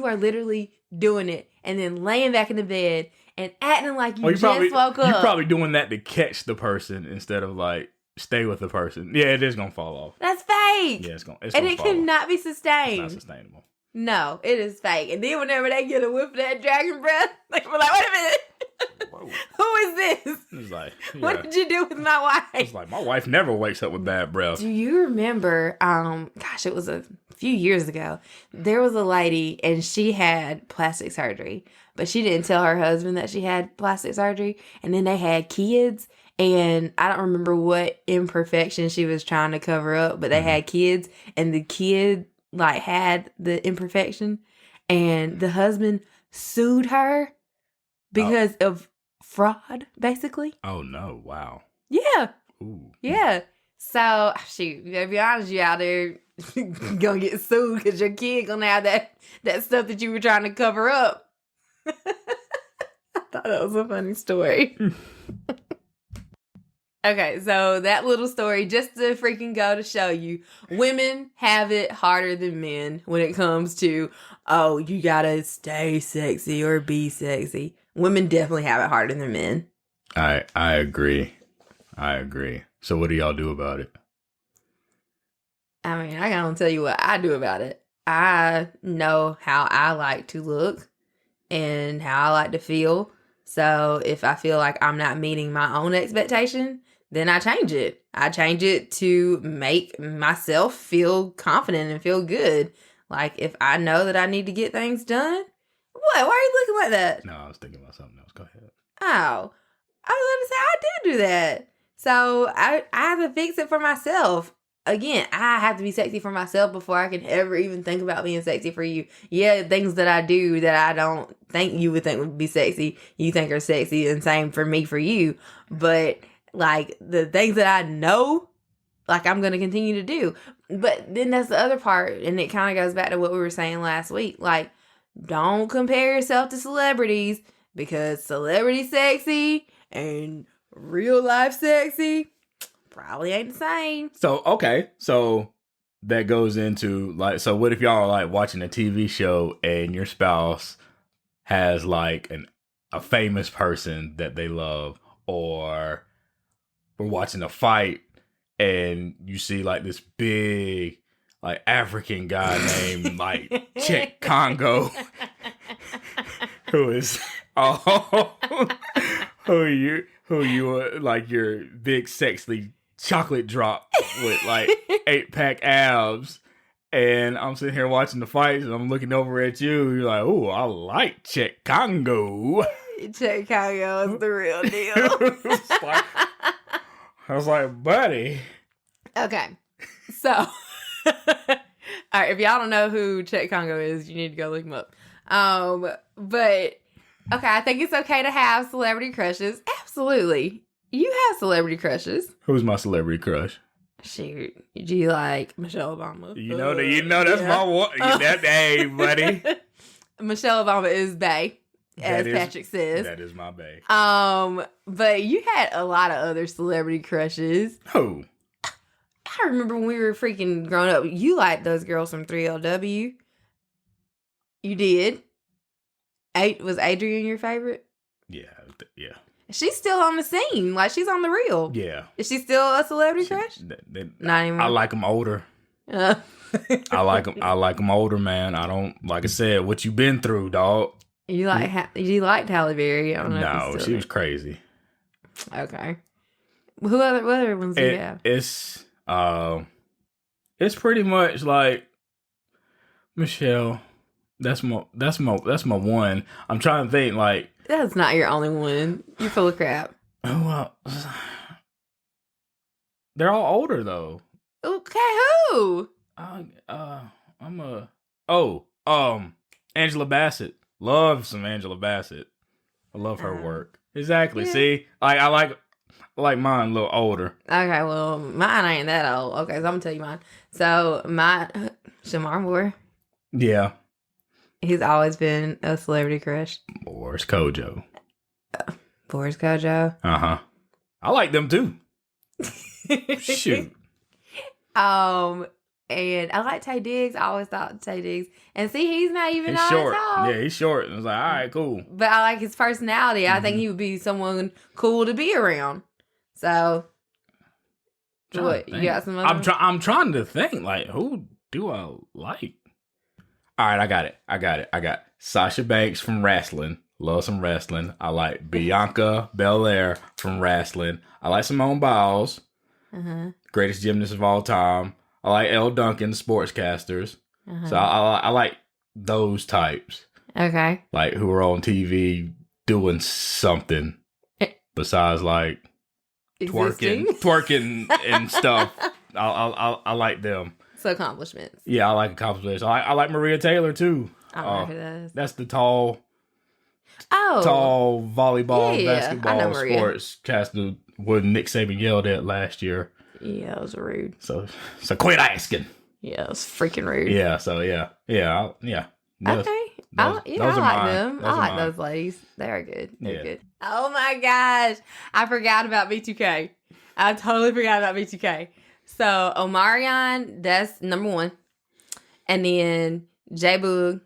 are literally doing it and then laying back in the bed and acting like you just woke up. You're probably doing that to catch the person instead of like stay with the person. Yeah, it is gonna fall off. That's fake. Yeah, it's gonna and it fall off. cannot be sustained. It's not sustainable. No, it is fake. And then whenever they get a whiff of that dragon breath, like, we're like, wait a minute. Who is this? It's like, yeah. What did you do with my wife? It's like, my wife never wakes up with bad breath. Do you remember, it was a few years ago, there was a lady and she had plastic surgery, but she didn't tell her husband that she had plastic surgery. And then they had kids, and I don't remember what imperfection she was trying to cover up, but they had kids, and the kid like had the imperfection, and the husband sued her because of fraud, basically. Oh no! Wow. Yeah. Ooh. Yeah. So, shoot, you gotta be honest, you out there gonna get sued because your kid gonna have that stuff that you were trying to cover up. I thought that was a funny story. Okay, so that little story, just to freaking go to show you, women have it harder than men when it comes to, oh, you gotta stay sexy or be sexy. Women definitely have it harder than men. I agree. I agree. So what do y'all do about it? I mean, I gotta tell you what I do about it. I know how I like to look and how I like to feel. So if I feel like I'm not meeting my own expectation, then I change it. I change it to make myself feel confident and feel good. Like if I know that I need to get things done, what? Why are you looking like that? No, I was thinking about something else. Go ahead. Oh, I was going to say I do that. So I have to fix it for myself. Again, I have to be sexy for myself before I can ever even think about being sexy for you. Yeah, things that I do that I don't think you would think would be sexy, you think are sexy, and same for me for you. But like the things that I know, like I'm going to continue to do. But then that's the other part, and it kind of goes back to what we were saying last week. Like, don't compare yourself to celebrities because celebrity sexy and real life sexy probably ain't the same. So, okay. So that goes into like, so what if y'all are like watching a TV show and your spouse has like a famous person that they love, or we're watching a fight and you see like this big like African guy named like Czech Congo who is who you like your big sexy chocolate drop with like 8-pack abs, and I'm sitting here watching the fights and I'm looking over at you. You're like, "Oh, I like Czech Congo." Czech Congo is the real deal. I was like, buddy. Okay, so all right, if y'all don't know who Czech Congo is, you need to go look him up. But okay, I think it's okay to have celebrity crushes. Absolutely. You have celebrity crushes. Who's my celebrity crush? Shoot. Do you like Michelle Obama? You know that's my one. Hey, buddy. Michelle Obama is bae, as Patrick says. That is my bae. But you had a lot of other celebrity crushes. Who? I remember when we were freaking growing up, you liked those girls from 3LW. You did. Was Adrienne your favorite? Yeah. She's still on the scene. Like, she's on the reel. Yeah. Is she still a celebrity crush? Not anymore. I like them older. I like them older, man. I don't, like I said, what you been through, dog. You liked Halle Berry? I don't know. No, she was crazy. Okay. What other ones do you have? It's pretty much like Michelle. That's my one. I'm trying to think like. That's not your only one. You're full of crap. Well, they're all older though. Okay, who? Angela Bassett. Love some Angela Bassett. I love her work. Exactly. Yeah. See, I like mine a little older. Okay, well, mine ain't that old. Okay, so I'm gonna tell you mine. So Shamar Moore. Yeah. He's always been a celebrity crush. Boris Kojo. Boris Kojo. I like them too. Shoot. And I like Tay Diggs. I always thought Tay Diggs. And see, he's not even He's all short. tall. Yeah, he's short. And I was like, all right, cool. But I like his personality. I think he would be someone cool to be around. So, what? You got some other I'm trying to think, like, who do I like? All right, I got it. I got Sasha Banks from wrestling. Love some wrestling. I like Bianca Belair from wrestling. I like Simone Biles. Greatest gymnast of all time. I like Elle Duncan, sportscasters. So I like those types. Okay. Like who are on TV doing something besides like twerking and stuff. I like them. So accomplishments. Yeah, I like accomplishments. I like Maria Taylor too. I don't know who that is. That's the tall volleyball, basketball sportscaster when Nick Saban yelled at last year. Yeah, it was rude. So quit asking. Yeah, it was freaking rude. Yeah, so yeah. Okay. I like them. I like those ladies. They're good. They're good. Oh my gosh. I forgot about B2K. I totally forgot about B2K. So Omarion, that's number one. And then J-Boog.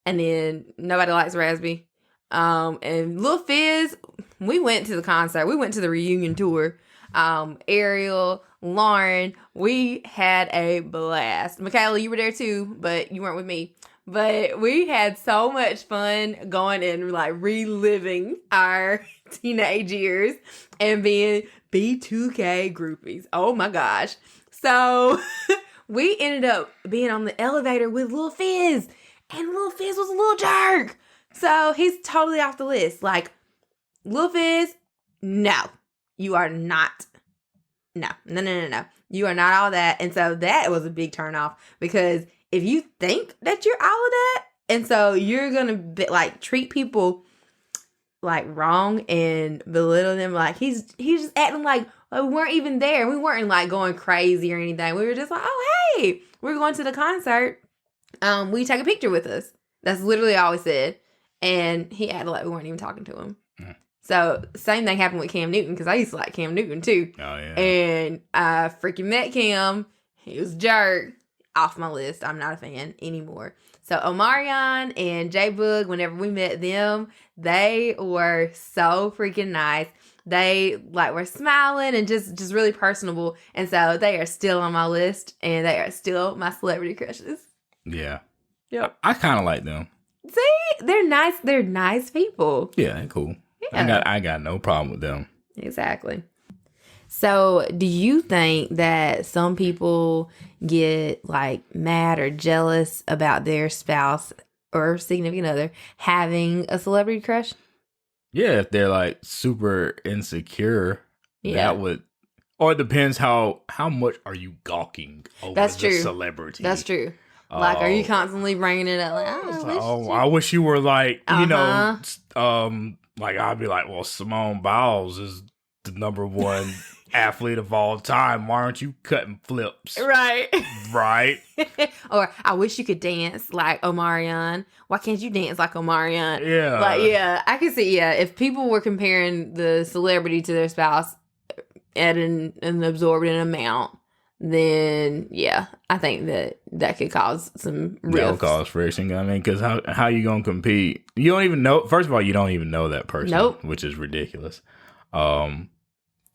And then Nobody Likes Raspy. And Lil Fizz, we went to the concert. We went to the reunion tour. Ariel, Lauren, we had a blast. Michaela, you were there too, but you weren't with me. But we had so much fun going and like reliving our teenage years and being B2K groupies. Oh my gosh. So we ended up being on the elevator with Lil Fizz. And Lil Fizz was a little jerk. So he's totally off the list. Like, Lil Fizz, no. You are not. No. You are not all that. And so that was a big turnoff. Because if you think that you're all of that, and so you're going to like treat people like wrong and belittle them, like he's just acting like we weren't even there. We weren't like going crazy or anything. We were just like, oh, hey, we're going to the concert. Will you take a picture with us? That's literally all we said. And he acted like we weren't even talking to him. So, same thing happened with Cam Newton, because I used to like Cam Newton too. Oh, yeah. And I freaking met Cam. He was a jerk. Off my list. I'm not a fan anymore. So, Omarion and J-Boog, whenever we met them, they were so freaking nice. They like were smiling and just really personable. And so, they are still on my list, and they are still my celebrity crushes. Yeah. Yep. I kind of like them. See, they're nice. They're nice people. Yeah, they're cool. Yeah. I got no problem with them. Exactly. So, do you think that some people get like mad or jealous about their spouse or significant other having a celebrity crush? Yeah, if they're like super insecure, Yeah. that would, or it depends how much are you gawking over That's the true. celebrity. That's true. Like, are you constantly bringing it up? Like, I wish you were like, you know, like I'd be like, well, Simone Biles is the number one athlete of all time. Why aren't you cutting flips? Right. Right. Or I wish you could dance like Omarion. Why can't you dance like Omarion? Yeah. Like, yeah, I can see, yeah, if people were comparing the celebrity to their spouse at an absorbent amount, then yeah, I think that could cause some rifts. That would cause friction. I mean, because how you gonna compete? You don't even know. First of all, you don't even know that person. Nope. Which is ridiculous.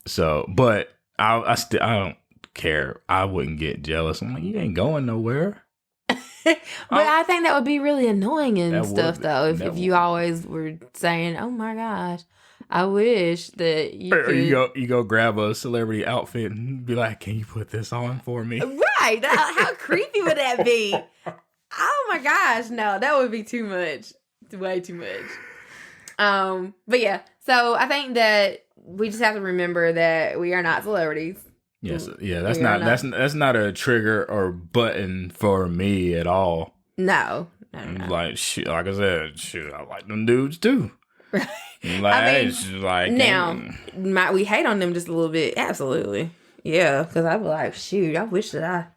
So, but I don't care. I wouldn't get jealous. I'm like, you ain't going nowhere. But I think that would be really annoying and That stuff, would- though, that if you always were saying, "Oh my gosh, I wish that you Or could." you go grab a celebrity outfit and be like, can you put this on for me? Right? How creepy would that be? Oh my gosh, no, that would be too much. Way too much. But yeah, so I think that we just have to remember that we are not celebrities. Yes, yeah, that's We are that's not a trigger or button for me at all. No. Like shit, like I said, shoot, I like them dudes too. Right. Like, I mean, it's just like Now, might we hate on them just a little bit? Absolutely. Yeah, because I'd be like, shoot, I wish that I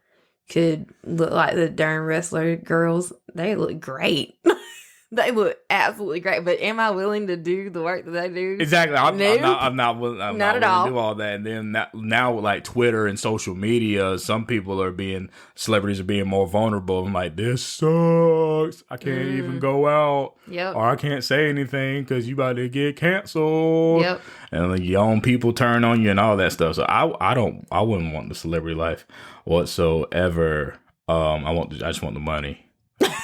could look like the darn wrestler girls. They look great. They look absolutely great. But am I willing to do the work that they do? exactly. I'm not willing. Not not at willing all. to do all that. And then now with like Twitter and social media, some people celebrities are being more vulnerable. I'm like, this sucks. I can't even go out. Yep. Or I can't say anything because you about to get canceled. Yep. And like your own people turn on you and all that stuff. So I wouldn't want the celebrity life whatsoever. I just want the money.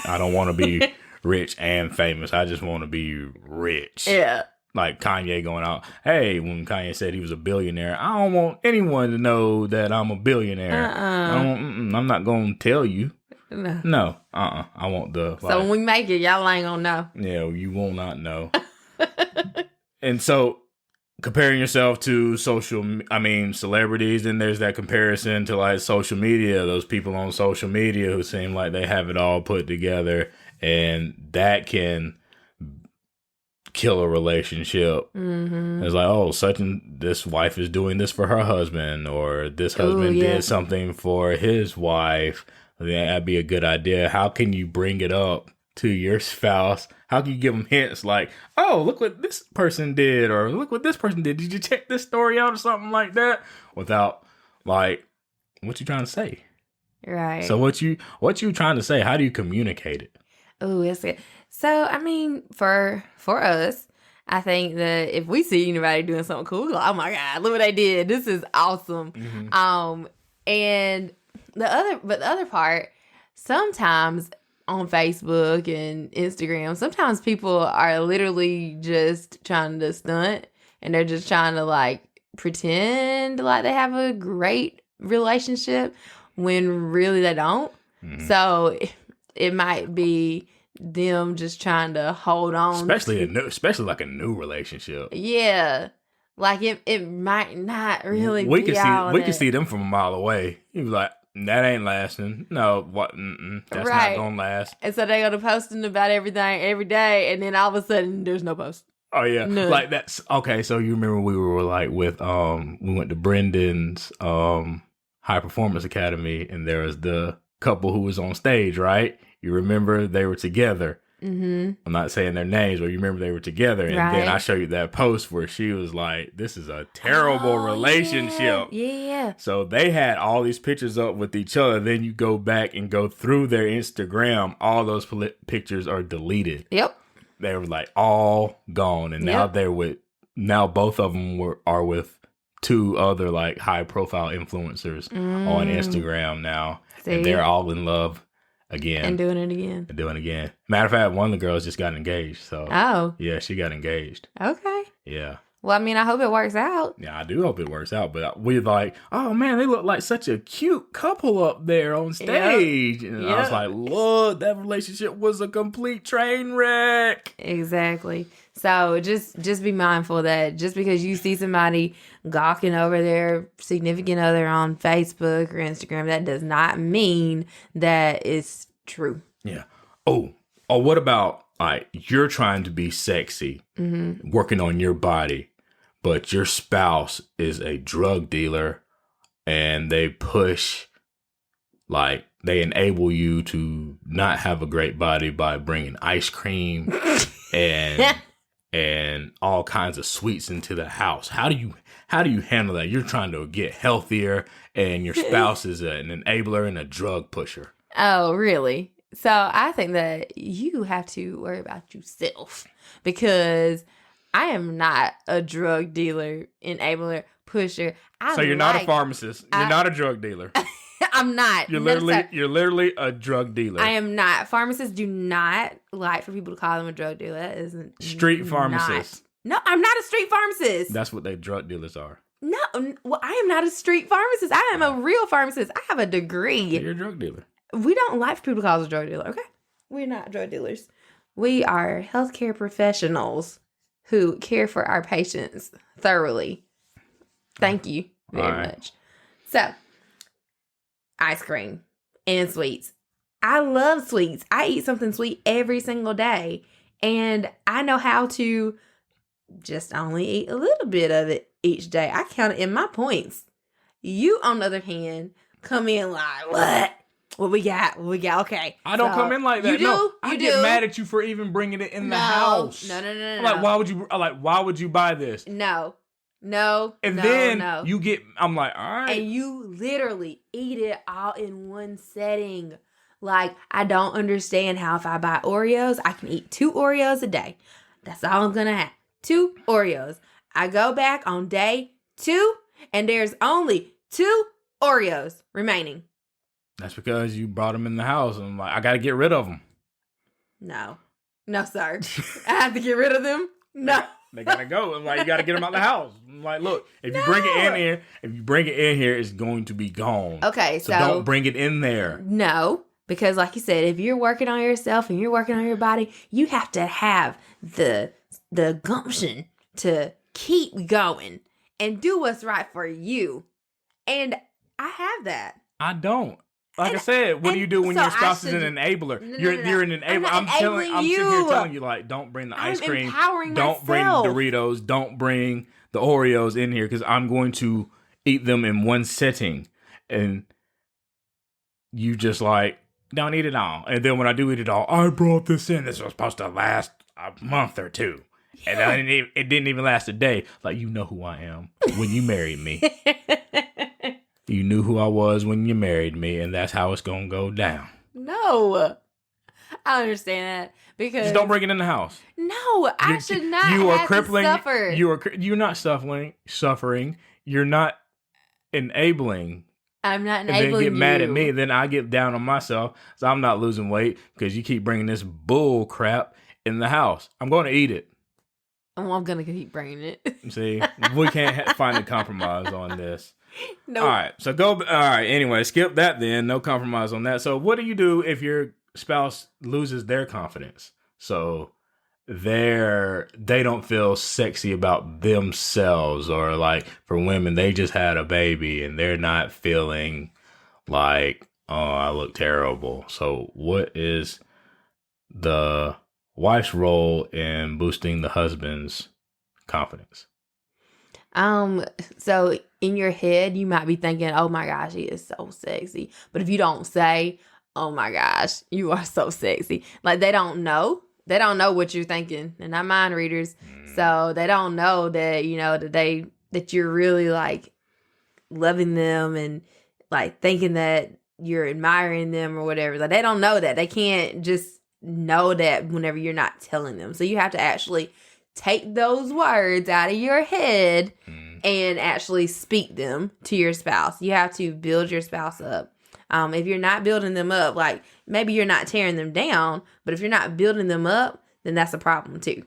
I don't want to be rich and famous. I just want to be rich. Yeah. Like Kanye going out. Hey, when Kanye said he was a billionaire, I don't want anyone to know that I'm a billionaire. I'm not going to tell you. No. I want the. So when we make it, y'all ain't gonna know. Yeah, you will not know. And so comparing yourself to celebrities, and there's that comparison to like social media, those people on social media who seem like they have it all put together, and that can kill a relationship. Mm-hmm. It's like, oh, this wife is doing this for her husband, or this husband did something for his wife. That'd be a good idea. How can you bring it up to your spouse? How can you give them hints like, oh, look what this person did, or look what this person did? Did you check this story out or something like that? Without like, what you trying to say? Right. So what you trying to say? How do you communicate it? Oh, that's good. So, I mean, for us, I think that if we see anybody doing something cool, we're like, oh my God, look what they did. This is awesome. Mm-hmm. And the other part, sometimes on Facebook and Instagram, sometimes people are literally just trying to stunt, and they're just trying to like pretend like they have a great relationship when really they don't. Mm-hmm. So it might be them just trying to hold on, especially like a new relationship. Yeah, like it might not really. We can see them from a mile away. He was like, that ain't lasting. No, what? That's not gonna last. And so they're gonna posting about everything every day, and then all of a sudden there's no post. Oh yeah, none. Like that's okay. So you remember we were like with we went to Brendan's High Performance Academy, and there was the couple who was on stage, right? You remember they were together. Mm-hmm. I'm not saying their names, but you remember they were together. And then I show you that post where she was like, this is a terrible relationship. Yeah. So they had all these pictures up with each other. Then you go back and go through their Instagram. All those pictures are deleted. Yep. They were like all gone. And now now both of them are with two other like high profile influencers on Instagram now. See? And they're all in love. Again. And doing it again. Matter of fact, one of the girls just got engaged. So yeah, she got engaged. Okay. Yeah. Well, I mean, I hope it works out. Yeah, I do hope it works out. But we're like, oh man, they look like such a cute couple up there on stage. Yep. And I was like, look, that relationship was a complete train wreck. Exactly. So just be mindful that just because you see somebody gawking over their significant other on Facebook or Instagram, that does not mean that it's true. Yeah. Oh, what about like you're trying to be sexy, working on your body, but your spouse is a drug dealer and they enable you to not have a great body by bringing ice cream and all kinds of sweets into the house. How do you handle that? You're trying to get healthier and your spouse is an enabler and a drug pusher. Oh, really? So I think that you have to worry about yourself, because I am not a drug dealer, enabler, pusher. So you're not a pharmacist. You're not a drug dealer. I'm not. You're literally a drug dealer. I am not. Pharmacists do not like for people to call them a drug dealer. That isn't street pharmacist. No, I'm not a street pharmacist. That's what they drug dealers are. No, well, I am not a street pharmacist. I am a real pharmacist. I have a degree. You're a drug dealer. We don't like for people to call us a drug dealer, okay? We're not drug dealers. We are healthcare professionals who care for our patients thoroughly. Thank you very much. So, ice cream and sweets. I love sweets. I eat something sweet every single day. And I know how to just only eat a little bit of it each day. I count it in my points. You, on the other hand, come in like, what? What we got? Okay. I don't come in like that. You do? No, I get mad at you for even bringing it in the house. No. I'm like, why would you buy this? No. And then you get, I'm like, all right. And you literally eat it all in one setting. Like, I don't understand how if I buy Oreos, I can eat 2 Oreos a day. That's all I'm going to have. 2 Oreos. I go back on day 2 and there's only 2 Oreos remaining. That's because you brought them in the house. And I'm like, I got to get rid of them. No, sir. I have to get rid of them? No. They got to go. I'm like, you got to get them out of the house. I'm like, look, if you bring it in here, it's going to be gone. Okay, so don't bring it in there. No, because like you said, if you're working on yourself and you're working on your body, you have to have the gumption to keep going and do what's right for you. And I have that. I don't. Like I said, what do you do when your spouse is an enabler? You're an enabler. I'm sitting here telling you, like, don't bring the ice cream. Don't bring the Doritos. Don't bring the Oreos in here because I'm going to eat them in one setting. And you just like, don't eat it all. And then when I do eat it all, I brought this in. This was supposed to last a month or two. And it didn't even last a day. Like, you know who I am when you married me. You knew who I was when you married me, and that's how it's going to go down. No. I understand that because just don't bring it in the house. No, I should not have to suffer. You're not suffering. You're not enabling. I'm not enabling and then get mad at me. Then I get down on myself. So I'm not losing weight because you keep bringing this bull crap in the house. I'm going to eat it. Oh, I'm going to keep bringing it. See, we can't find a compromise on this. No. All right. So all right. Anyway, skip that then. No compromise on that. So what do you do if your spouse loses their confidence? So they don't feel sexy about themselves, or like for women, they just had a baby and they're not feeling like, oh, I look terrible. So what is the wife's role in boosting the husband's confidence? So in your head, you might be thinking, oh my gosh, he is so sexy. But if you don't say, oh my gosh, you are so sexy, like they don't know what you're thinking. They're not mind readers. So they don't know that, that you're really like loving them and like thinking that you're admiring them or whatever. Like they don't know that. They can't just know that whenever you're not telling them. So you have to actually take those words out of your head and actually speak them to your spouse. You have to build your spouse up. If you're not building them up, like maybe you're not tearing them down, but if you're not building them up, then that's a problem too.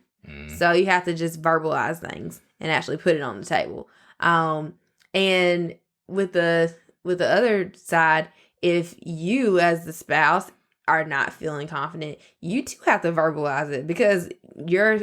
So you have to just verbalize things and actually put it on the table. And with the other side, if you as the spouse are not feeling confident, you too have to verbalize it, because your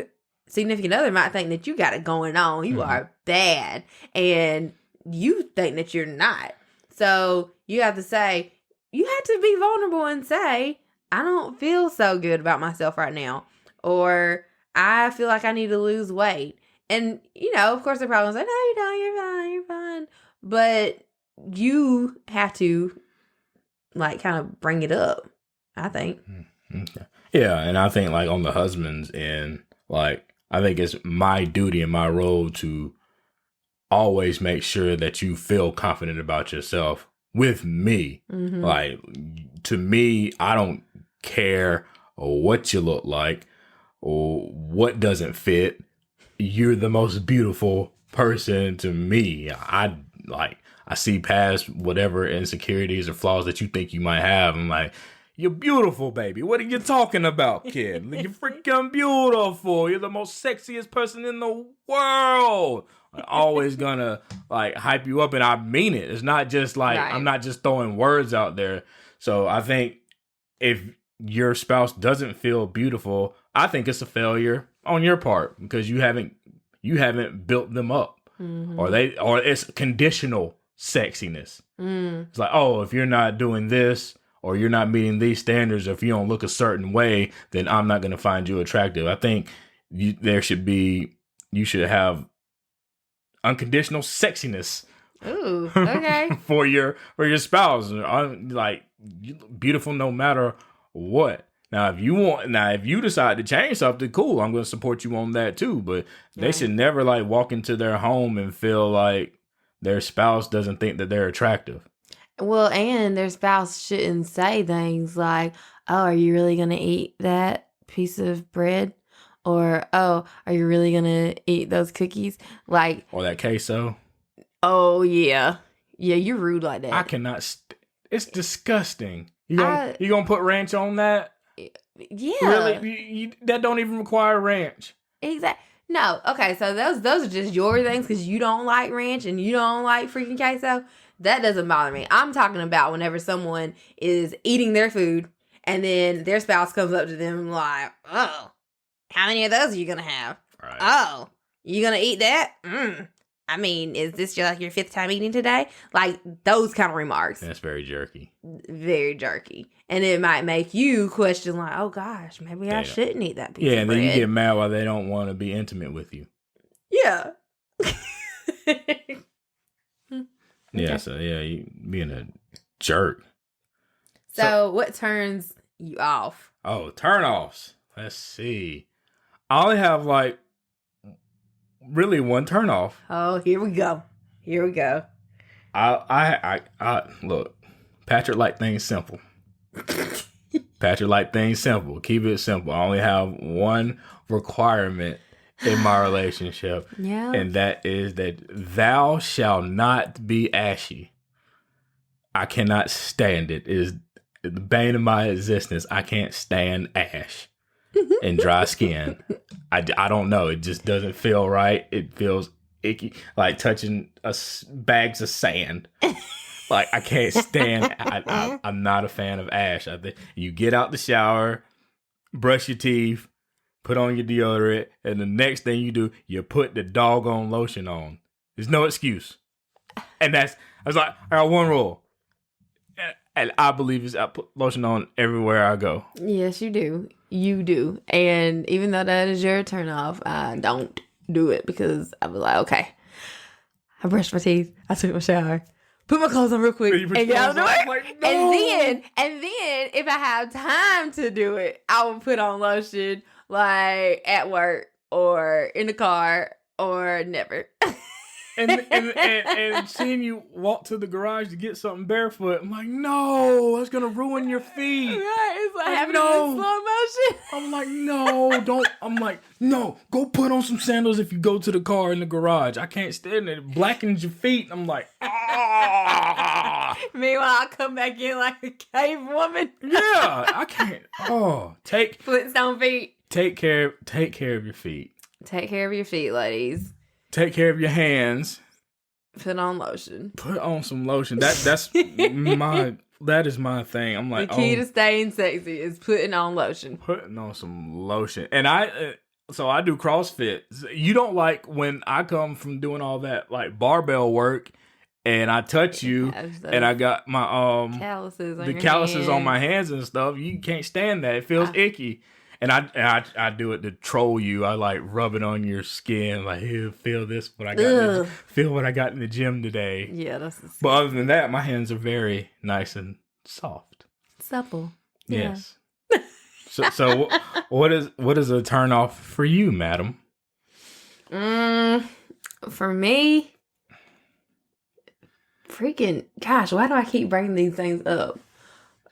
significant other might think that you got it going on. You are bad, and you think that you're not. So you have to say, you have to be vulnerable and say, I don't feel so good about myself right now, or I feel like I need to lose weight. And, of course, they're probably going to say, no, you don't, you're fine. But you have to, like, kind of bring it up, I think. Okay. Yeah, and I think, like, on the husband's end, like, I think it's my duty and my role to always make sure that you feel confident about yourself with me. Like, to me, I don't care what you look like or what doesn't fit. You're the most beautiful person to me. I see past whatever insecurities or flaws that you think you might have. I'm like, you're beautiful, baby. What are you talking about, kid? You're freaking beautiful. You're the most sexiest person in the world. I'm always gonna like hype you up, and I mean it. It's not just like I'm not just throwing words out there. So I think if your spouse doesn't feel beautiful, I think it's a failure on your part, because you haven't built them up, or it's conditional sexiness. It's like, oh, if you're not doing this, or you're not meeting these standards, or if you don't look a certain way, then I'm not going to find you attractive. I think you should have unconditional sexiness. Ooh, okay. for your spouse. Like, beautiful no matter what. Now, if you decide to change something, cool, I'm going to support you on that too. But they should never like walk into their home and feel like their spouse doesn't think that they're attractive. Well, and their spouse shouldn't say things like, oh, are you really going to eat that piece of bread? Or, oh, are you really going to eat those cookies? Like, or that queso. Oh, yeah. Yeah, you're rude like that. I cannot. It's disgusting. You gonna put ranch on that? Yeah. Really? That don't even require ranch. Exactly. No. Okay, so those are just your things because you don't like ranch and you don't like freaking queso. That doesn't bother me. I'm talking about whenever someone is eating their food and then their spouse comes up to them like, oh, how many of those are you going to have? Right. Oh, you going to eat that? I mean, is this your fifth time eating today? Like, those kind of remarks. That's very jerky. Very jerky. And it might make you question, like, oh, gosh, maybe I shouldn't eat that piece of bread. Yeah, and then you get mad while they don't want to be intimate with you. Yeah. Yeah, so, yeah, you being a jerk. So what turns you off? Oh, turn-offs. Let's see. I only have like really one turn-off. Oh, here we go. I look. Patrick like things simple. Keep it simple. I only have one requirement in my relationship. Yeah. And that is that thou shalt not be ashy. I cannot stand it. It is the bane of my existence. I can't stand ash and dry skin. I don't know. It just doesn't feel right. It feels icky, like touching bags of sand. Like, I can't stand. I'm not a fan of ash. I think you get out the shower, brush your teeth, put on your deodorant, and the next thing you do, you put the doggone lotion on. There's no excuse. And I was like, I got one rule. And I believe is I put lotion on everywhere I go. Yes, you do. You do. And even though that is your turn off, I don't do it because I was like, okay, I brushed my teeth, I took my shower, put my clothes on real quick, and get out the door. Like, no. And then if I have time to do it, I will put on lotion like at work or in the car or never. And seeing you walk to the garage to get something barefoot, I'm like, no, that's gonna ruin your feet. Right? It's like having it in slow motion. I'm like, no, don't. I'm like, no, go put on some sandals if you go to the car in the garage. I can't stand it. It blackens your feet. I'm like, ah. Meanwhile, I come back in like a cave woman. Yeah, I can't. Oh, Flintstone feet. Take care of your feet. Take care of your feet, ladies. Take care of your hands. Put on lotion. Put on some lotion. That is my thing. I'm like, the key to staying sexy is putting on lotion. Putting on some lotion. And I do CrossFit. You don't like when I come from doing all that like barbell work and I touch you and I got my calluses on my hands and stuff. You can't stand that. It feels icky. And I do it to troll you. I like rub it on your skin, like, here, feel this. What I got in the gym today. Yeah, but other than that, my hands are very nice and soft, supple. Yes. Yeah. so what is a turn off for you, madam? For me, freaking gosh, why do I keep bringing these things up?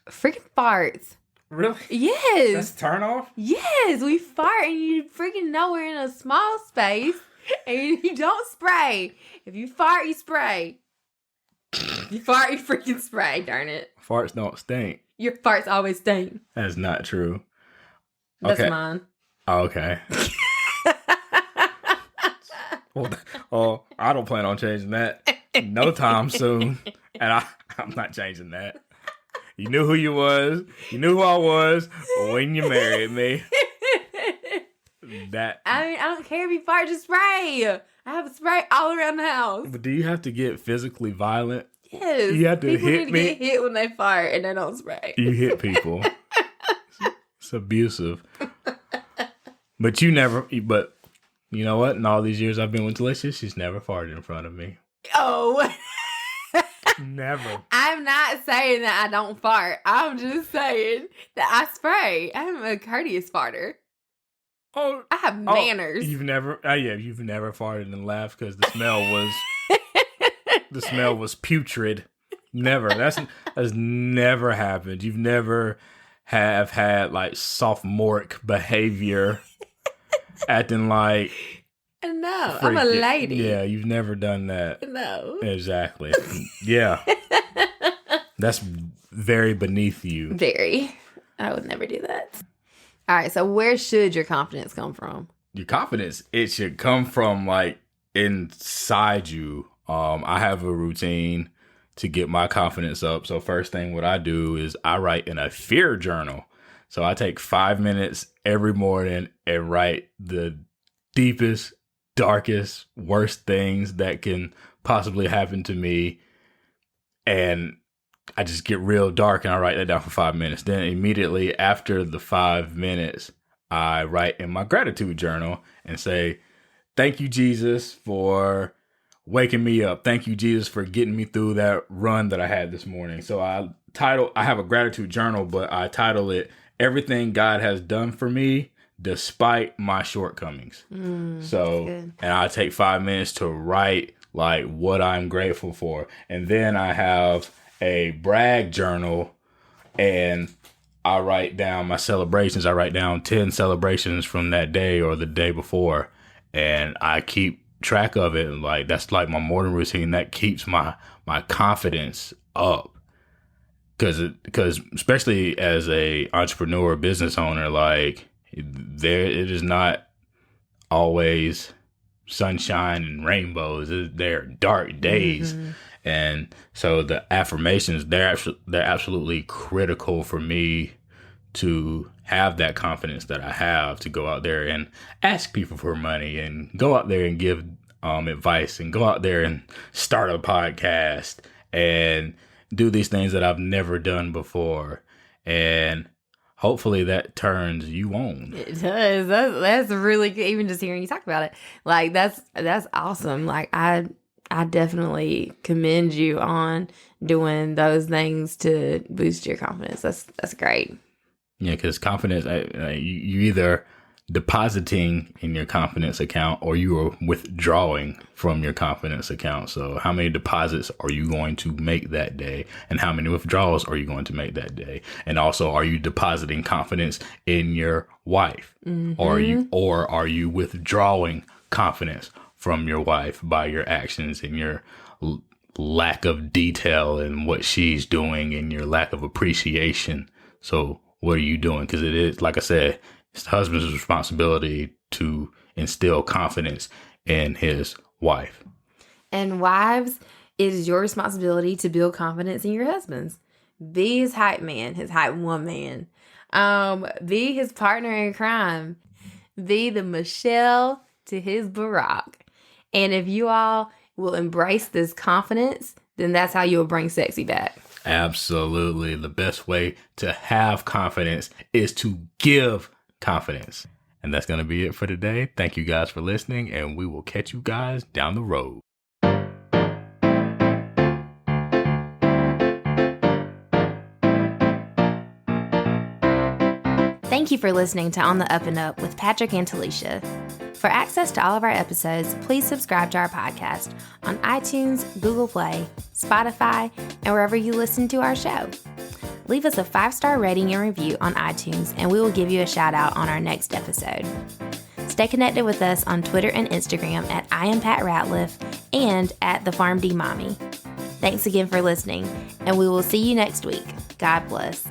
Freaking farts. Really? Yes. That's turn off? Yes. We fart and you freaking know we're in a small space and you don't spray. If you fart, you spray. You fart, you freaking spray, darn it. Farts don't stink. Your farts always stink. That's not true. That's mine. Oh, okay. Well, I don't plan on changing that no time soon. And I'm not changing that. You knew who you was. You knew who I was when you married me. I don't care if you fart, just spray. I have a spray all around the house. But do you have to get physically violent? Yes. You have to people hit need me. To get hit when they fart and they don't spray. You hit people. It's abusive. But you never. But you know what? In all these years I've been with Talisha, she's never farted in front of me. Oh. Never. I'm not saying that I don't fart. I'm just saying that I spray. I'm a courteous farter. Oh, I have manners. You've never farted and laughed because the smell was putrid. Never. That's never happened. You've never have had like sophomoric behavior, acting like. No, I'm a lady. Yeah, you've never done that. No. Exactly. Yeah. That's very beneath you. Very. I would never do that. All right, so where should your confidence come from? Your confidence, it should come from like inside you. I have a routine to get my confidence up. So first thing what I do is I write in a fear journal. So I take 5 minutes every morning and write the deepest, darkest, worst things that can possibly happen to me. And I just get real dark and I write that down for 5 minutes. Then immediately after the 5 minutes, I write in my gratitude journal and say, thank you, Jesus, for waking me up. Thank you, Jesus, for getting me through that run that I had this morning. So I I have a gratitude journal, but I title it Everything God Has Done for Me Despite My Shortcomings. And I take 5 minutes to write like what I'm grateful for. And then I have a brag journal, and I write down my celebrations. I write down 10 celebrations from that day or the day before, and I keep track of it. Like, that's like my morning routine. That keeps my confidence up. Because especially as a entrepreneur, business owner, like, it is not always sunshine and rainbows. There are dark days. And so the affirmations, they're absolutely critical for me to have that confidence that I have to go out there and ask people for money, and go out there and give advice, and go out there and start a podcast and do these things that I've never done before. And hopefully that turns you on. It does. That's really good. Even just hearing you talk about it, like, that's awesome. Like, I definitely commend you on doing those things to boost your confidence. That's great. Yeah, because confidence, you either depositing in your confidence account or you are withdrawing from your confidence account. So how many deposits are you going to make that day, and how many withdrawals are you going to make that day? And also, are you depositing confidence in your wife, or are you withdrawing confidence from your wife by your actions and your lack of detail in what she's doing and your lack of appreciation? So what are you doing? Because it is, like I said, it's the husband's responsibility to instill confidence in his wife. And wives, it is your responsibility to build confidence in your husbands. Be his hype man, his hype woman. Be his partner in crime. Be the Michelle to his Barack. And if you all will embrace this confidence, then that's how you'll bring sexy back. Absolutely. The best way to have confidence is to give confidence. And that's going to be it for today. Thank you guys for listening, and we will catch you guys down the road. Thank you for listening to On the Up and Up with Patrick and Talisha. For access to all of our episodes, please subscribe to our podcast on iTunes, Google Play, Spotify, and wherever you listen to our show. Leave us a 5-star rating and review on iTunes, and we will give you a shout out on our next episode. Stay connected with us on Twitter and Instagram at I am Pat Ratliff and at the Farm D Mommy. Thanks again for listening, and we will see you next week. God bless.